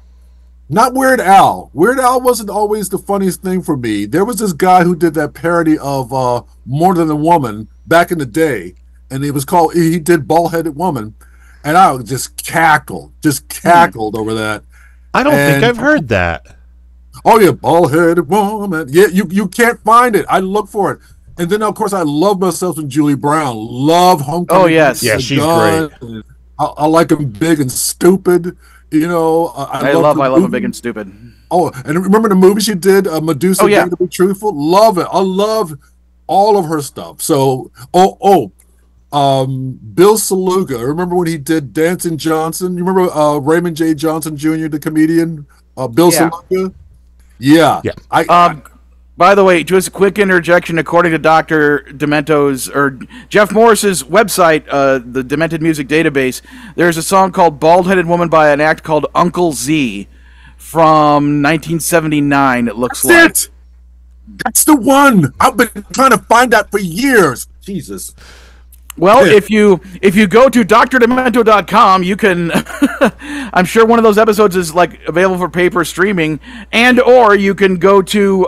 not Weird Al. Weird Al wasn't always the funniest thing for me. There was this guy who did that parody of More Than a Woman back in the day, and he did Bald-Headed Woman, and I just cackled over that. I don't think I've heard that. Oh yeah, Bald-Headed Woman. Yeah, you can't find it. I look for it. And then, of course, I love myself some Julie Brown. Love Homecoming. Oh, yes. Yeah, she's great. I like them big and stupid. You know, I love them big and stupid. Oh, and remember the movie she did, Medusa, Day to Be Truthful? Love it. I love all of her stuff. So, Bill Saluga. Remember when he did Dancing Johnson? You remember Raymond J. Johnson Jr., the comedian? Bill Saluga? Yeah. By the way, just a quick interjection. According to Dr. Demento's or Jeff Morris's website, the Demented Music Database, there's a song called "Bald-Headed Woman" by an act called Uncle Z from 1979. It looks That's the one. I've been trying to find that for years. Jesus. Well, if you go to drdemento.com, you can. I'm sure one of those episodes is like available for paper streaming, and or you can go to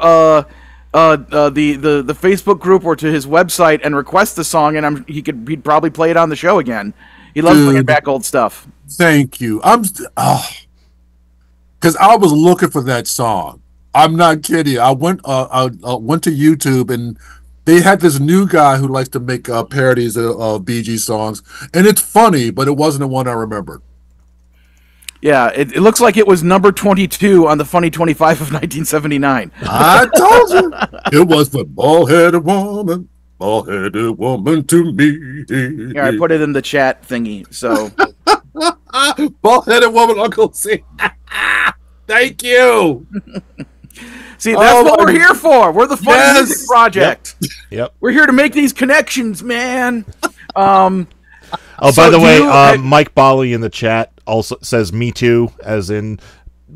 the Facebook group or to his website and request the song, and he'd probably play it on the show again. He loves bringing back old stuff. Thank you. Because I was looking for that song. I'm not kidding. I went to YouTube, and they had this new guy who likes to make parodies of Bee Gees songs, and it's funny, but it wasn't the one I remembered. Yeah, it looks like it was number 22 on the Funny 25 of 1979. I told you. It was the bald-headed woman to me. Here, I put it in the chat thingy, so. Bald-headed woman, Uncle C. Thank you. See, that's what we're here for. We're the Funny Music Project. Yep. We're here to make these connections, man. By the way, Mike Bolly in the chat also says "Me Too," as in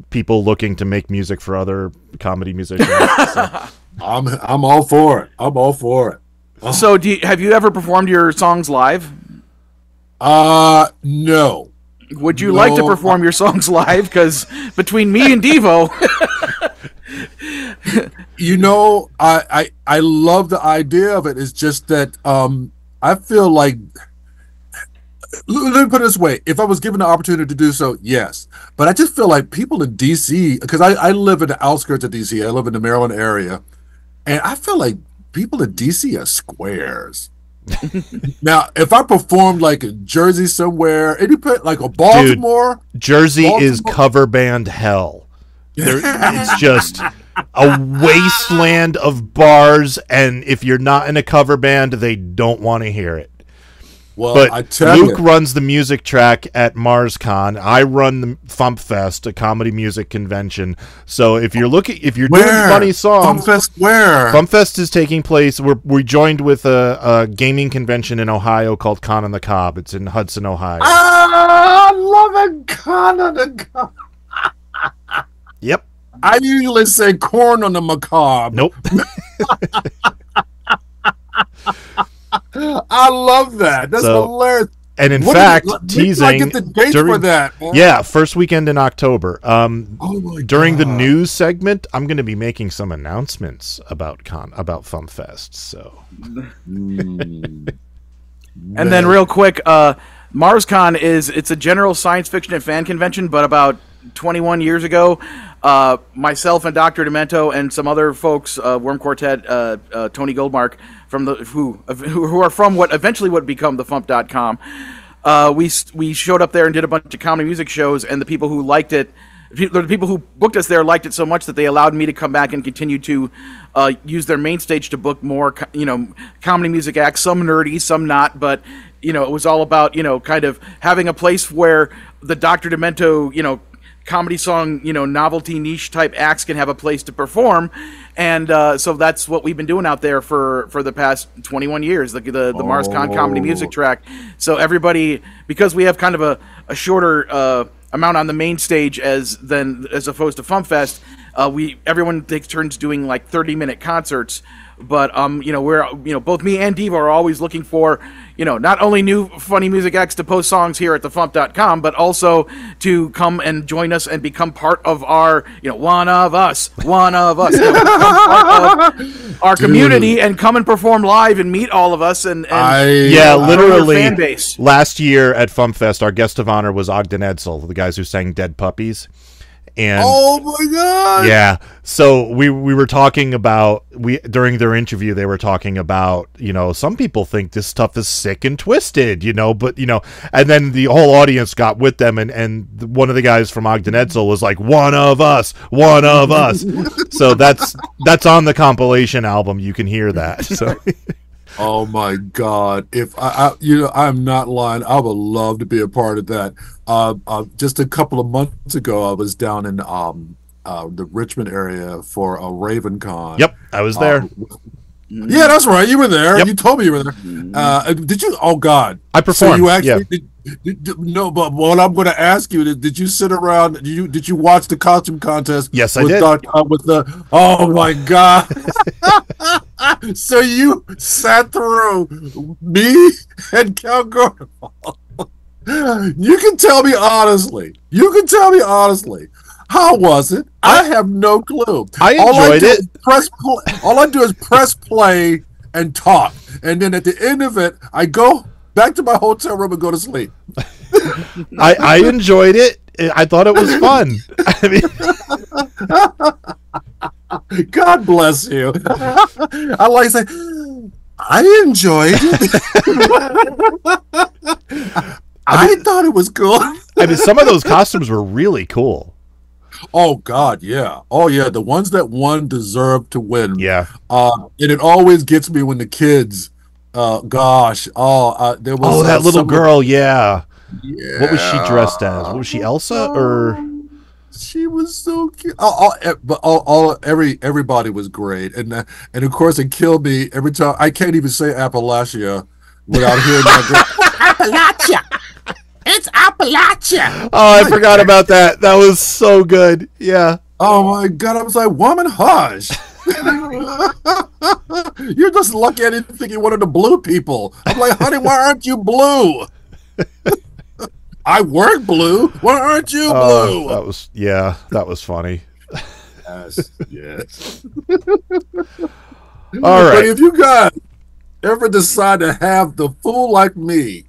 people looking to make music for other comedy musicians. So. I'm all for it. Oh. So, have you ever performed your songs live? No. Would you like to perform your songs live? Because between me and Devo. You know, I love the idea of it. It's just that I feel like, let me put it this way, if I was given the opportunity to do so, yes. But I just feel like people in D.C., because I live in the outskirts of D.C., I live in the Maryland area, and I feel like people in D.C. are squares. Now, if I performed like in Jersey somewhere, like a Baltimore. Dude, Jersey is cover band hell. It's just a wasteland of bars, and if you're not in a cover band, they don't want to hear it. Well, but I tell Luke you, runs the music track at MarsCon. I run the FuMPFest, a comedy music convention. So if you're doing funny songs, FuMPFest where? FuMPFest is taking place. We joined with a gaming convention in Ohio called Con on the Cob. It's in Hudson, Ohio. I love it, Con on the Cob. Yep. I usually say corn on the macabre. Nope. I love that. That's hilarious. And in fact, Teasing, I get the date for that, man. Yeah, first weekend in October. During the God. news segment, I'm going to be making some announcements about FuMPFest. So, and then real quick, MarsCon it's a general science fiction and fan convention, but about 21 years ago, myself and Dr. Demento and some other folks, Worm Quartet, Tony Goldmark, from who are from what eventually would become the FuMP.com. We showed up there and did a bunch of comedy music shows, and the people who liked it, the people who booked us there liked it so much that they allowed me to come back and continue to use their main stage to book more, comedy music acts, some nerdy, some not, but it was all about, kind of having a place where the Dr. Demento, comedy song, novelty niche type acts can have a place to perform, and so that's what we've been doing out there for the past 21 years. The MarsCon comedy music track. So everybody, because we have kind of a shorter amount on the main stage as opposed to FuMPFest, everyone takes turns doing like 30-minute concerts. But we're both me and Devo are always looking for not only new funny music acts to post songs here at the FuMP.com, but also to come and join us and become part of our one of us, become part of our community and come and perform live and meet all of us and literally fan base. Last year at FuMPFest, our guest of honor was Ogden Edsel, the guys who sang Dead Puppies. And oh my God! Yeah, so we were talking about during their interview they were talking about some people think this stuff is sick and twisted, but and then the whole audience got with them and one of the guys from Ogden Edsel was like one of us. So that's on the compilation album. You can hear that. So. Oh my God! If I'm not lying. I would love to be a part of that. Just a couple of months ago, I was down in the Richmond area for a RavenCon. Yep, I was there. Yeah, that's right. You were there. Yep. You told me you were there. Did you? Oh God! I performed. So you actually no, but what I'm going to ask you is, did you sit around? Did you watch the costume contest? Yes, I did. Oh my God! So you sat through me and Cal Gordon. You can tell me honestly. How was it? I have no clue. I enjoyed it. All I do is press play and talk. And then at the end of it, I go back to my hotel room and go to sleep. I enjoyed it. I thought it was fun. God bless you. I like to say, I enjoyed it. I thought it was cool. Some of those costumes were really cool. Oh God, yeah. Oh yeah, the ones that won deserve to win. Yeah. And it always gets me when the kids. There was. That little girl. Yeah. Yeah. What was she dressed as? Was she Elsa or? She was so cute. Everybody was great, and of course it killed me every time. I can't even say Appalachia without hearing that. Appalachia. It's Appalachia. Oh, I forgot about that. That was so good. Yeah. Oh my God! I was like, woman, hush. You're just lucky I didn't think you wanted the blue people. I'm like, honey, why aren't you blue? I work blue. Why aren't you blue? That was funny. Yes. All right. But if you guys ever decide to have the fool like me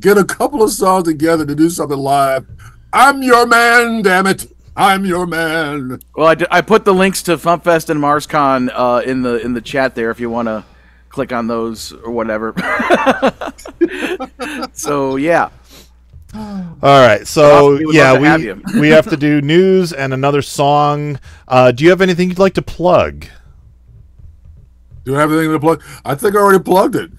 get a couple of songs together to do something live, I'm your man, damn it. I'm your man. Well, I put the links to FuMPFest and MarsCon in the chat there if you want to click on those or whatever. So, yeah. All right, so we have to do news and another song. Do you have anything you'd like to plug? Do I have anything to plug? I think I already plugged it.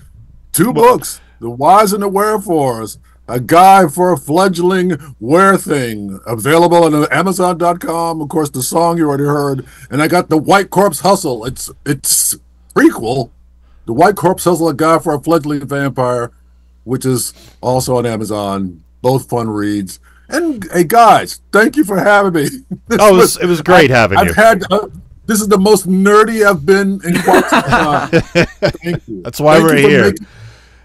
2 books, The Whys and the Wherefores, a guide for a fledgling wear thing, available on Amazon.com. Of course, the song you already heard, and I got the White Corpse Hustle. It's prequel, the White Corpse Hustle, a guide for a fledgling vampire, which is also on Amazon. Both fun reads. And hey, guys, thank you for having me. It was great having you. This is the most nerdy I've been in quite some time. Thank you. That's why we're here.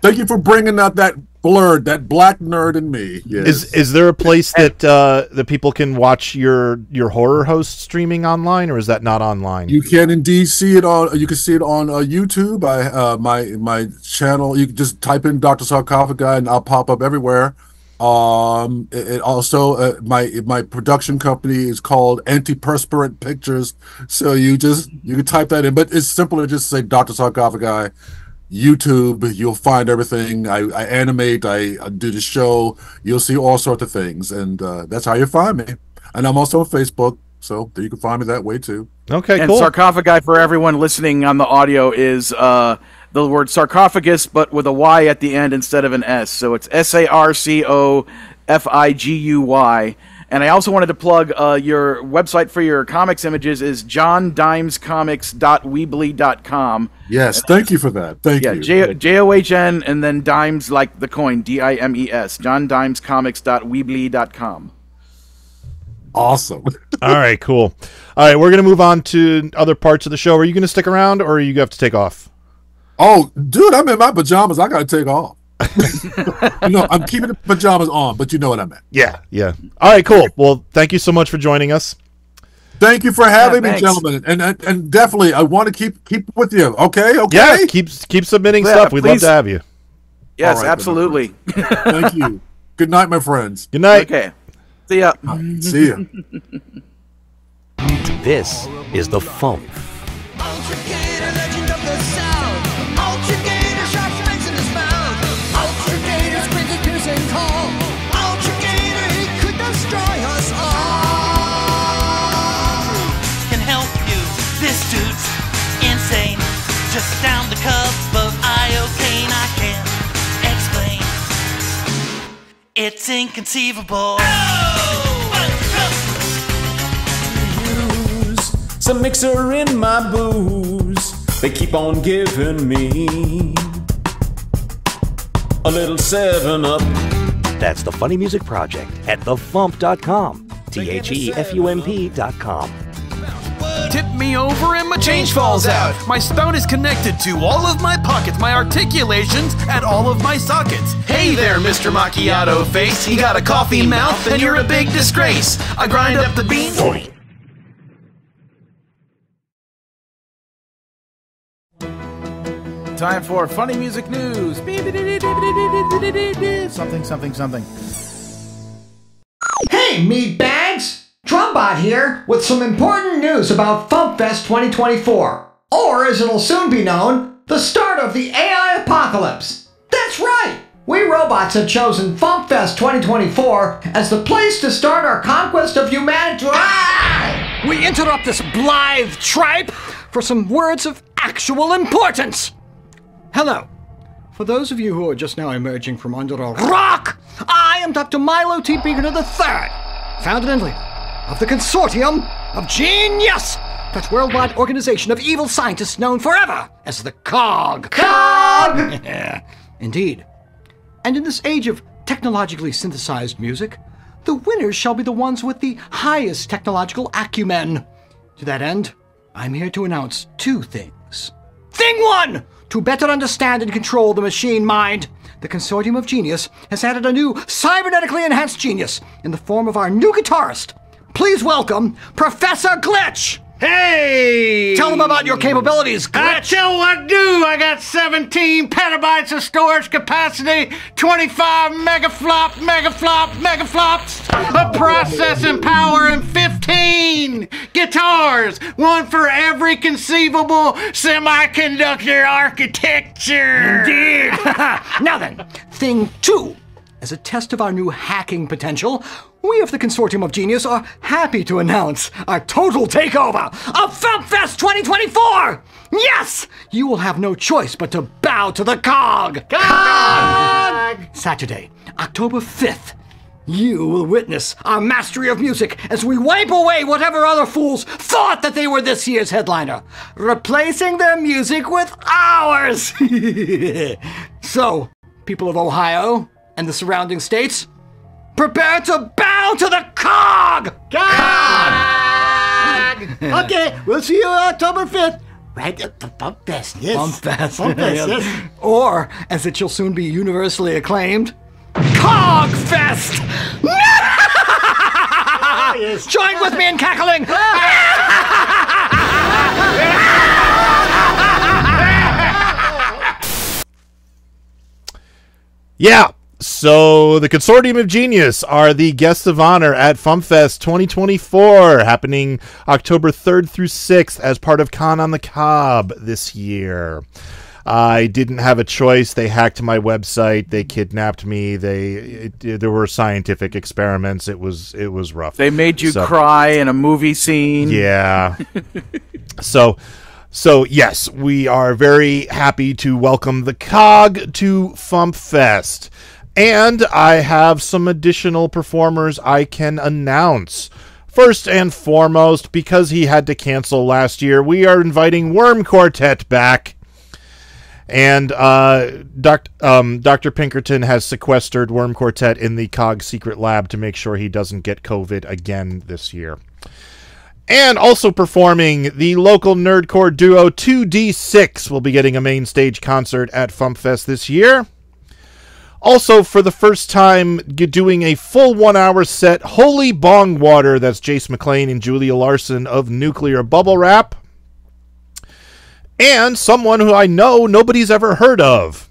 Thank you for bringing out that blurred, that black nerd in me. Yes. Is there a place that that people can watch your horror host streaming online, or is that not online? You can indeed see it on. You can see it on YouTube. My channel. You can just type in Dr. Sarcofiguy and I'll pop up everywhere. It also my production company is called Antiperspirant Pictures. So you can type that in, but it's simple to just say Dr. Sarcofiguy. YouTube, you'll find everything. I animate, I do the show. You'll see all sorts of things, and that's how you find me. And I'm also on Facebook, so you can find me that way too. Okay, and cool. Sarcofiguy, for everyone listening on the audio, is the word sarcophagus, but with a Y at the end instead of an S. So it's SARCOFIGUY. And I also wanted to plug your website for your comics images is johndimescomics.weebly.com. Yes, thank you for that. Thank you. JOHN and then dimes like the coin, DIMES. johndimescomics.weebly.com. Awesome. All right, cool. All right, we're going to move on to other parts of the show. Are you going to stick around, or are you going to have to take off? Oh, dude, I'm in my pajamas. I got to take off. I'm keeping the pajamas on, but you know what I meant. Yeah. All right, cool. Well, thank you so much for joining us. Thank you for having me, gentlemen, and definitely I want to keep with you. Okay. Yeah, keep submitting stuff. We'd love to have you. Yes, right, absolutely. Thank you. Good night, my friends. Good night. Okay. See ya. See ya. This is the FuMP. Just down the cup of iocane, I can't explain. It's inconceivable. Use some mixer in my booze. They keep on giving me a little 7-Up. That's the Funny Music Project at thefump.com. THEFUMP.com. Tip me over and my change falls out. My spout is connected to all of my pockets, my articulations at all of my sockets. Hey there, Mr. Macchiato Face. You got a coffee mouth and you're a big disgrace. I grind up the beans. Time for Funny Music News. Something. Hey, meatbags! Drumbot here with some important news about FuMPFest 2024, or as it'll soon be known, the start of the AI apocalypse. That's right! We robots have chosen FuMPFest 2024 as the place to start our conquest of humanity. We interrupt this blithe tripe for some words of actual importance. Hello. For those of you who are just now emerging from under a rock, I am Dr. Milo T. Beaker III, founder and leader of the Consortium of Genius, that worldwide organization of evil scientists known forever as the COG. COG! Yeah, indeed. And in this age of technologically synthesized music, the winners shall be the ones with the highest technological acumen. To that end, I'm here to announce two things. Thing one! To better understand and control the machine mind, the Consortium of Genius has added a new cybernetically enhanced genius in the form of our new guitarist. Please welcome Professor Glitch! Hey! Tell them about your capabilities, Glitch! I tell what do! I got 17 petabytes of storage capacity, 25 megaflops of processing power, and 15 guitars, one for every conceivable semiconductor architecture! Indeed! Now then, thing two. As a test of our new hacking potential, we of the Consortium of Genius are happy to announce our total takeover of FuMPFest 2024! Yes! You will have no choice but to bow to the COG! COG! Saturday, October 5th. You will witness our mastery of music as we wipe away whatever other fools thought that they were this year's headliner, replacing their music with ours! So, people of Ohio and the surrounding states, prepare to bow to the COG! COG! Okay, we'll see you on October 5th. right? FuMPFest, yes. FuMPFest. FuMPFest, yes. Or, as it shall soon be universally acclaimed, COGFest! Yes. Join with me in cackling! Yeah. So the Consortium of Genius are the guests of honor at FuMPFest 2024, happening October 3rd through 6th as part of Con on the Cob this year. I didn't have a choice. They hacked my website. They kidnapped me. There were scientific experiments. It was rough. They made you cry in a movie scene. Yeah. So yes, we are very happy to welcome the COG to FuMPFest. And I have some additional performers I can announce. First and foremost, because he had to cancel last year, we are inviting Worm Quartet back. And Dr. Pinkerton has sequestered Worm Quartet in the COG secret lab to make sure he doesn't get COVID again this year. And also performing, the local nerdcore duo 2D6 will be getting a main stage concert at FuMPFest this year. Also, for the first time, doing a full 1 hour set, Holy Bong Water, that's Jace McClain and Julia Larson of Nuclear Bubble Wrap. And someone who I know nobody's ever heard of.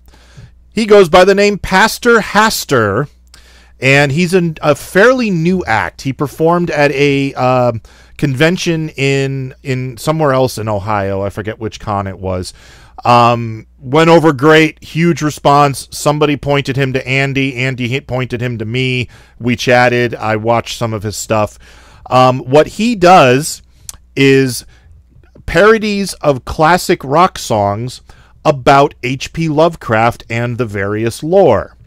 He goes by the name Pastor Haster, and he's a fairly new act. He performed at a convention in somewhere else in Ohio. I forget which con it was. Went over great, huge response. Somebody pointed him to Andy. Andy pointed him to me. We chatted. I watched some of his stuff. What he does is parodies of classic rock songs about H.P. Lovecraft and the various lore.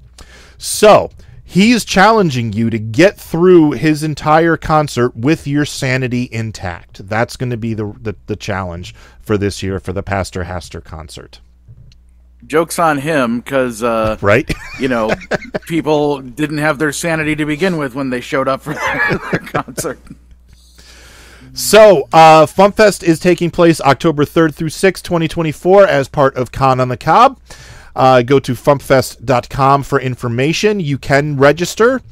So, he's challenging you to get through his entire concert with your sanity intact. That's going to be the challenge for this year for the Pastor Haster concert. Joke's on him, because, right? People didn't have their sanity to begin with when they showed up for their concert. So, FuMPFest is taking place October 3rd through 6th, 2024, as part of Con on the Cob. Go to FuMPFest.com for information. You can register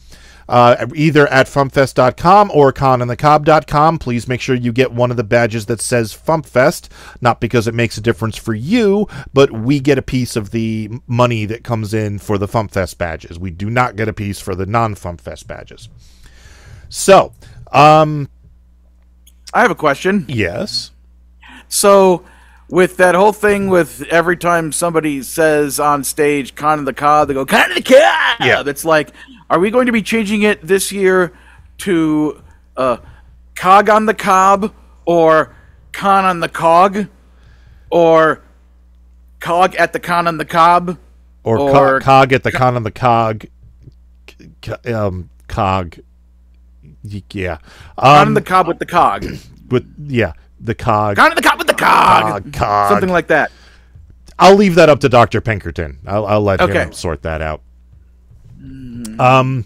either at FuMPFest.com or ConOnTheCob.com. Please make sure you get one of the badges that says FuMPFest, not because it makes a difference for you, but we get a piece of the money that comes in for the FuMPFest badges. We do not get a piece for the non-FuMPFest badges. So, I have a question. Yes. So, with that whole thing with every time somebody says on stage, Con on the Cob, they go, Con on the Cob! Yeah. That's like, are we going to be changing it this year to Cog on the Cob, or Con on the Cog, or Cog at the Con on the Cob? Or Cog at the Con on the Cog. Cog. Yeah. Con on the Cob with the Cog. The Cog. Con on the Cob with the Cog! Cog. Something like that. I'll leave that up to Dr. Pinkerton. I'll let him sort that out. And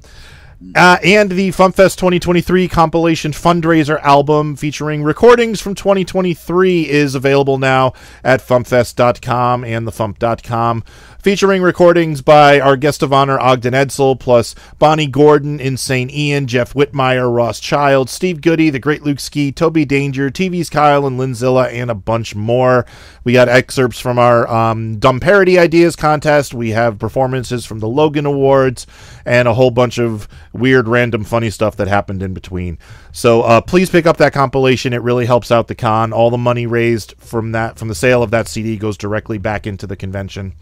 the FuMPFest 2023 compilation fundraiser album featuring recordings from 2023 is available now at FuMPFest.com and thefump.com, featuring recordings by our guest of honor Ogden Edsel, plus Bonnie Gordon, Insane Ian, Jeff Whitmire, Ross Child, Steve Goody, The Great Luke Ski, Toby Danger, TV's Kyle and Linzilla, and a bunch more. We got excerpts from our Dumb Parody Ideas contest. We have performances from the Logan Awards and a whole bunch of weird, random, funny stuff that happened in between. So please pick up that compilation. It really helps out the con. All the money raised from the sale of that CD goes directly back into the convention.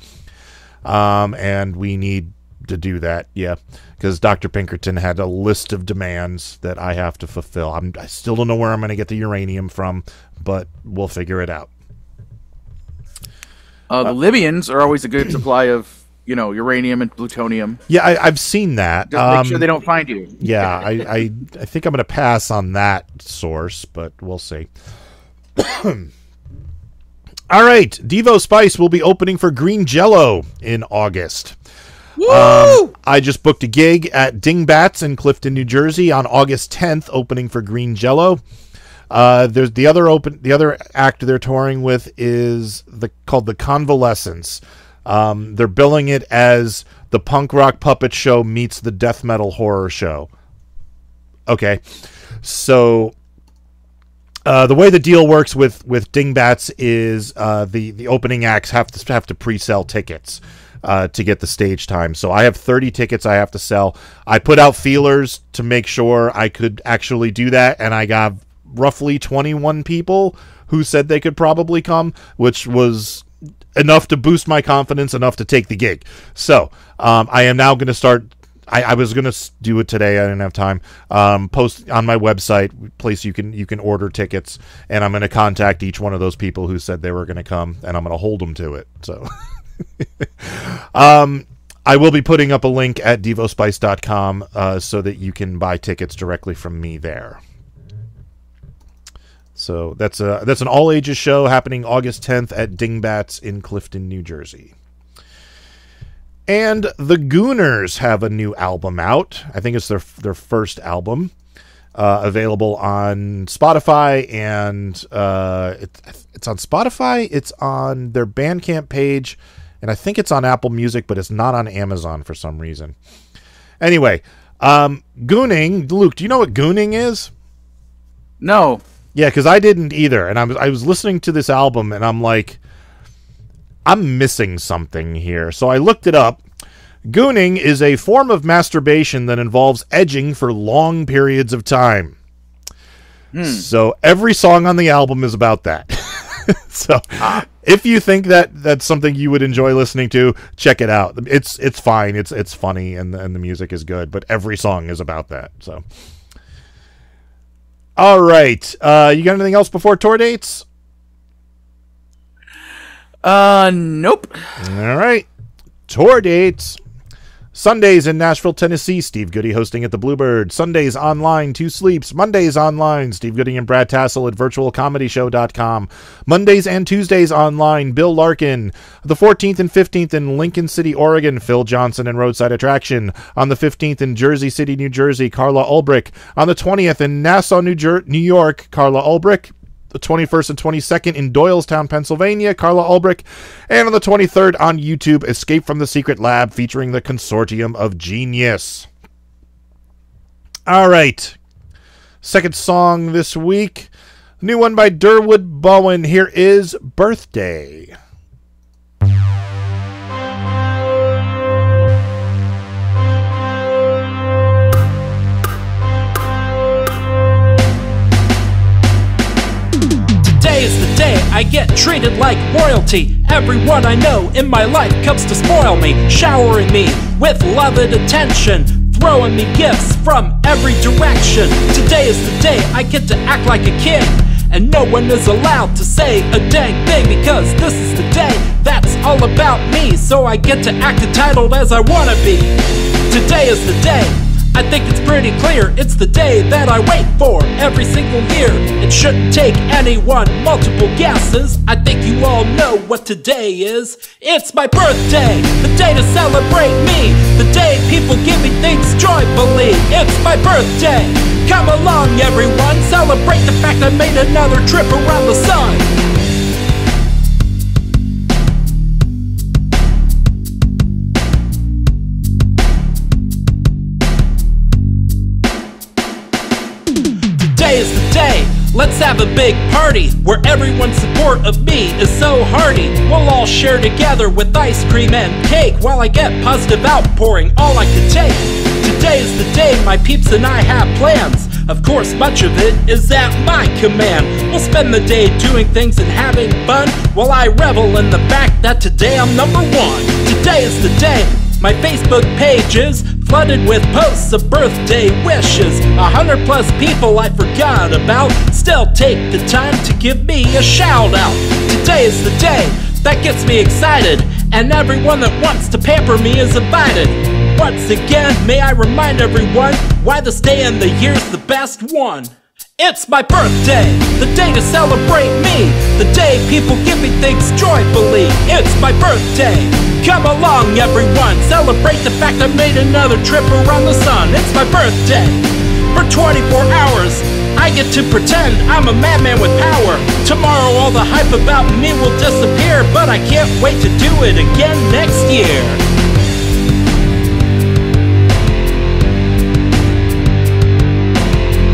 And we need to do that, because Dr. Pinkerton had a list of demands that I have to fulfill. I still don't know where I'm going to get the uranium from, but we'll figure it out. The Libyans are always a good supply of, uranium and plutonium. Yeah, I've seen that. Just make sure they don't find you. Yeah, I think I'm going to pass on that source, but we'll see. All right, Devo Spice will be opening for Green Jello in August. Woo! I just booked a gig at Dingbats in Clifton, New Jersey on August 10th, opening for Green Jello. There's the other act they're touring with is called The Convalescence. They're billing it as the punk rock puppet show meets the death metal horror show. Okay, so the way the deal works with Dingbats is the opening acts have to pre-sell tickets to get the stage time. So I have 30 tickets I have to sell. I put out feelers to make sure I could actually do that, and I got roughly 21 people who said they could probably come, which was enough to boost my confidence, enough to take the gig. So I am now going to start. I was going to do it today. I didn't have time. Post on my website, place you can order tickets, and I'm going to contact each one of those people who said they were going to come, and I'm going to hold them to it. So I will be putting up a link at devospice.com so that you can buy tickets directly from me there. So that's an all ages show happening August 10th at Dingbats in Clifton, New Jersey. And the Gooners have a new album out. I think it's their first album, available on Spotify, and it's on Spotify. It's on their Bandcamp page, and I think it's on Apple Music, but it's not on Amazon for some reason. Anyway, gooning. Luke, do you know what gooning is? No. Yeah, because I didn't either, and I was listening to this album, and I'm like, I'm missing something here. So I looked it up. Gooning is a form of masturbation that involves edging for long periods of time. So every song on the album is about that. So if you think that that's something you would enjoy listening to, check it out. It's fine. It's funny, and the music is good, but every song is about that. So. All right. You got anything else before tour dates? Nope. All right. Tour dates. Sundays in Nashville, Tennessee, Steve Goody hosting at the Bluebird. Sundays online, 2 Sleeps. Mondays online, Steve Goody and Brad Tassel at virtualcomedyshow.com. Mondays and Tuesdays online, Bill Larkin. The 14th and 15th in Lincoln City, Oregon, Phil Johnson and Roadside Attraction. On the 15th in Jersey City, New Jersey, Carla Ulbrich. On the 20th in Nassau, New York, Carla Ulbrich. The 21st and 22nd in Doylestown, Pennsylvania, Carla Ulbrich. And on the 23rd on YouTube, Escape from the Secret Lab, featuring the Consortium of Genius. All right. Second song this week. New one by Derwood Bowen. Here is Birthday. Today is the day I get treated like royalty. Everyone I know in my life comes to spoil me, showering me with love and attention, throwing me gifts from every direction. Today is the day I get to act like a king, and no one is allowed to say a dang thing, because this is the day that's all about me, so I get to act entitled as I wanna be. Today is the day, I think it's pretty clear, it's the day that I wait for every single year. It shouldn't take anyone multiple guesses. I think you all know what today is. It's my birthday, the day to celebrate me, the day people give me things joyfully. It's my birthday, come along everyone, celebrate the fact I made another trip around the sun. Today is the day, let's have a big party where everyone's support of me is so hearty. We'll all share together with ice cream and cake while I get positive outpouring, all I can take. Today is the day my peeps and I have plans. Of course, much of it is at my command. We'll spend the day doing things and having fun while I revel in the fact that today I'm #1. Today is the day my Facebook page is flooded with posts of birthday wishes. 100+ people I forgot about still take the time to give me a shout out. Today is the day that gets me excited, and everyone that wants to pamper me is invited. Once again, may I remind everyone why this day in the year's the best one. It's my birthday, the day to celebrate me, the day people give me things joyfully. It's my birthday, come along everyone, celebrate the fact I made another trip around the sun. It's my birthday, for 24 hours, I get to pretend I'm a madman with power. Tomorrow all the hype about me will disappear, but I can't wait to do it again next year.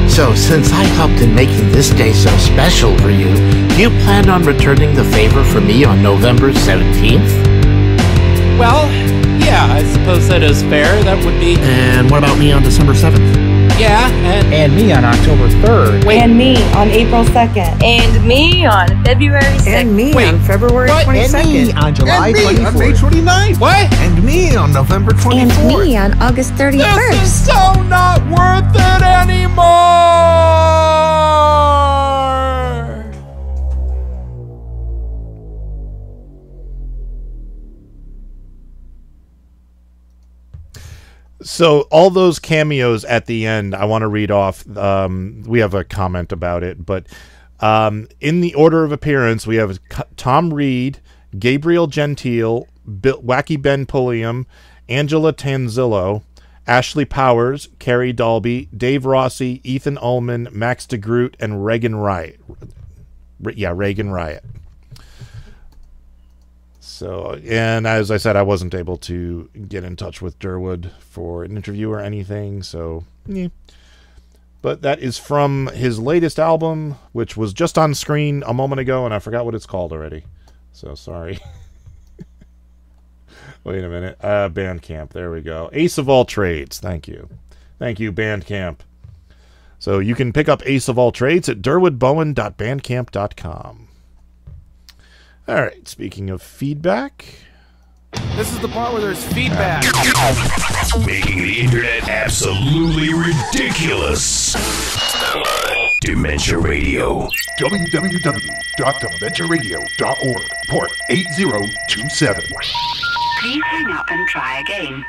So, since I helped in making this day so special for you, do you plan on returning the favor for me on November 17th? Well, yeah, I suppose that is fair. That would be... And what about me on December 7th? Yeah, and me on October 3rd. Wait. And me on April 2nd. And me on February 6th. And me on February 22nd. And me on July 24th. And me on May 29th. What? And me on November 24th. And me on August 31st. This is so not worth it anymore! So all those cameos at the end, I want to read off. We have a comment about it, but in the order of appearance, we have Tom Reed, Gabriel Gentile, Wacky Ben Pulliam, Angela Tanzillo, Ashley Powers, Carrie Dalby, Dave Rossi, Ethan Ullman, Max DeGroot, and Reagan Riot. Reagan Riot. So, and as I said, I wasn't able to get in touch with Derwood for an interview or anything, so, yeah. But that is from his latest album, which was just on screen a moment ago, and I forgot what it's called already. So, sorry. Wait a minute. Bandcamp, there we go. Ace of All Trades, thank you. Thank you, Bandcamp. So, you can pick up Ace of All Trades at derwoodbowen.bandcamp.com. All right, speaking of feedback. This is the part where there's feedback. Making the internet absolutely ridiculous. Dementia Radio. www.dementiaradio.org. Port 8027. Please hang up and try again.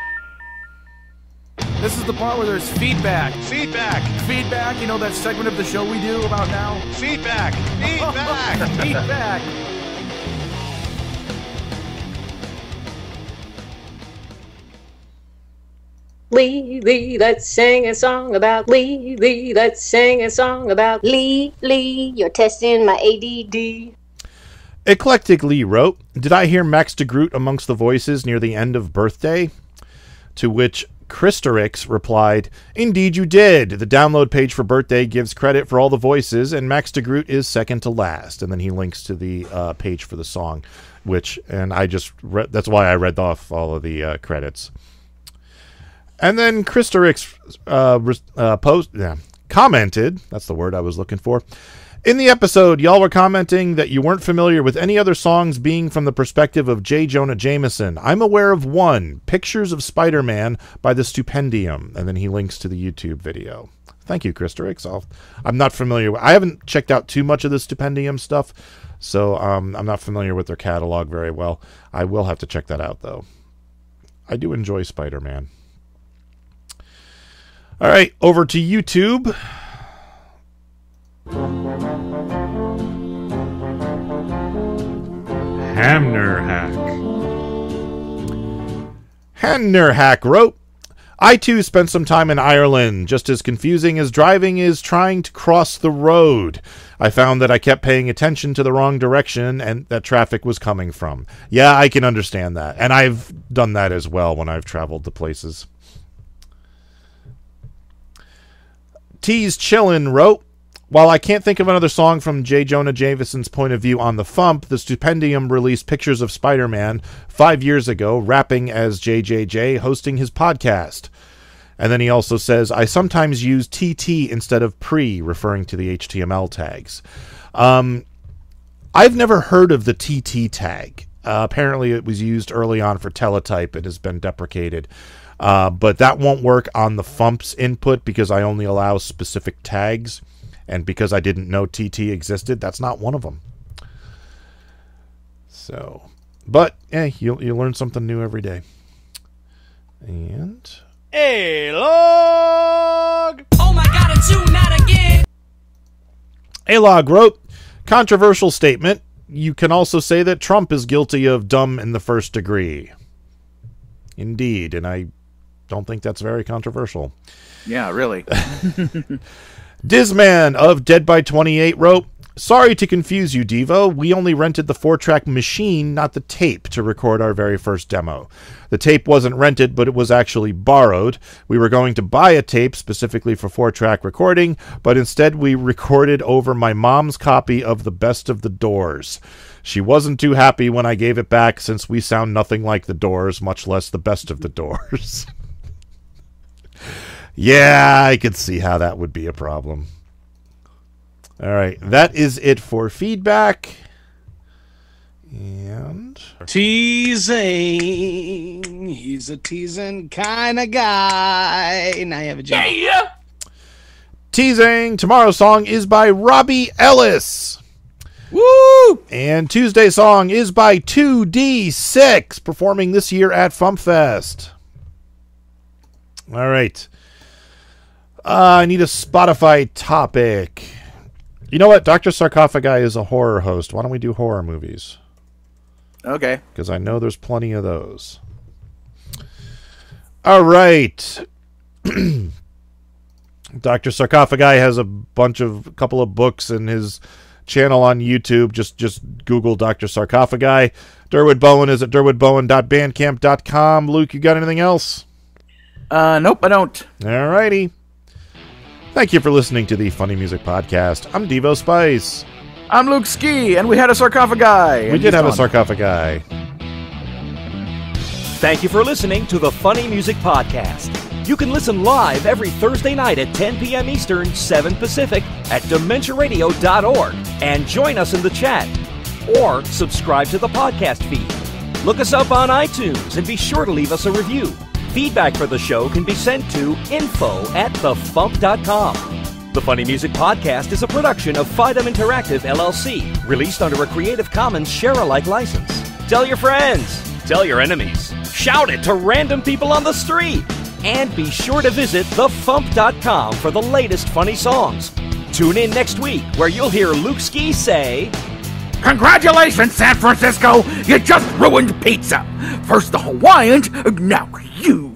This is the part where there's feedback. Feedback. Feedback, you know that segment of the show we do about now? Feedback. Feedback. Feedback. Lee, let's sing a song about Lee, let's sing a song about Lee, you're testing my ADD. Eclectic Lee wrote, "Did I hear Max DeGroot amongst the voices near the end of Birthday?" To which Christerix replied, "Indeed you did. The download page for Birthday gives credit for all the voices, and Max DeGroot is second to last." And then he links to the page for the song, and I just read, that's why I read off all of the credits. And then Christerix commented, that's the word I was looking for, "In the episode, y'all were commenting that you weren't familiar with any other songs being from the perspective of J. Jonah Jameson. I'm aware of one, Pictures of Spider-Man by the Stupendium." And then he links to the YouTube video. Thank you, Christerix. I'm not familiar. I haven't checked out too much of the Stupendium stuff, so I'm not familiar with their catalog very well. I will have to check that out, though. I do enjoy Spider-Man. All right, over to YouTube. Hamnerhack wrote, "I too spent some time in Ireland. Just as confusing as driving is trying to cross the road. I found that I kept paying attention to the wrong direction and that traffic was coming from." Yeah, I can understand that. And I've done that as well when I've traveled to places. Tease Chillin wrote, "While I can't think of another song from J. Jonah Jameson's point of view on the FuMP, the Stupendium released Pictures of Spider-Man 5 years ago, rapping as JJJ, hosting his podcast." And then he also says, "I sometimes use TT instead of pre," referring to the HTML tags. I've never heard of the TT tag. Apparently it was used early on for teletype. It has been deprecated. But that won't work on the FuMP's input because I only allow specific tags. And because I didn't know TT existed, that's not one of them. So, but, you learn something new every day. And... A-Log! Oh my god, it's you, not again! A-Log wrote, "Controversial statement. You can also say that Trump is guilty of dumb in the first degree." Indeed, and I don't think that's very controversial. Yeah, really. Dizman of Dead by 28 wrote, "Sorry to confuse you, Devo. We only rented the 4-track machine, not the tape, to record our very first demo. The tape wasn't rented, but it was actually borrowed. We were going to buy a tape specifically for 4-track recording, but instead we recorded over my mom's copy of The Best of the Doors. She wasn't too happy when I gave it back, since we sound nothing like the Doors, much less the best of the Doors." Yeah, I could see how that would be a problem. All right, that is it for feedback. And teasing. He's a teasing kind of guy. Now you have a job. Yeah. Teasing. Tomorrow's song is by Robbie Ellis. Woo! And Tuesday's song is by 2D6, performing this year at FuMPFest. All right. I need a Spotify topic. You know what? Dr. Sarcofiguy is a horror host. Why don't we do horror movies? Okay. Because I know there's plenty of those. All right. Dr. Sarcofiguy has a couple of books in his channel on YouTube. Just Google Dr. Sarcofiguy. Derwood Bowen is at derwoodbowen.bandcamp.com. Luke, you got anything else? Nope, I don't. All righty. Thank you for listening to the Funny Music Podcast. I'm Devo Spice. I'm Luke Ski, and we had a Sarcofiguy. We did have a Sarcofiguy. Thank you for listening to the Funny Music Podcast. You can listen live every Thursday night at 10 p.m. Eastern, 7 Pacific at DementiaRadio.org and join us in the chat. Or subscribe to the podcast feed. Look us up on iTunes and be sure to leave us a review. Feedback for the show can be sent to info@thefump.com. The Funny Music Podcast is a production of Fidem Interactive, LLC, released under a Creative Commons share-alike license. Tell your friends, tell your enemies, shout it to random people on the street, and be sure to visit thefump.com for the latest funny songs. Tune in next week where you'll hear Luke Ski say, "Congratulations, San Francisco! You just ruined pizza! First the Hawaiians, now you!"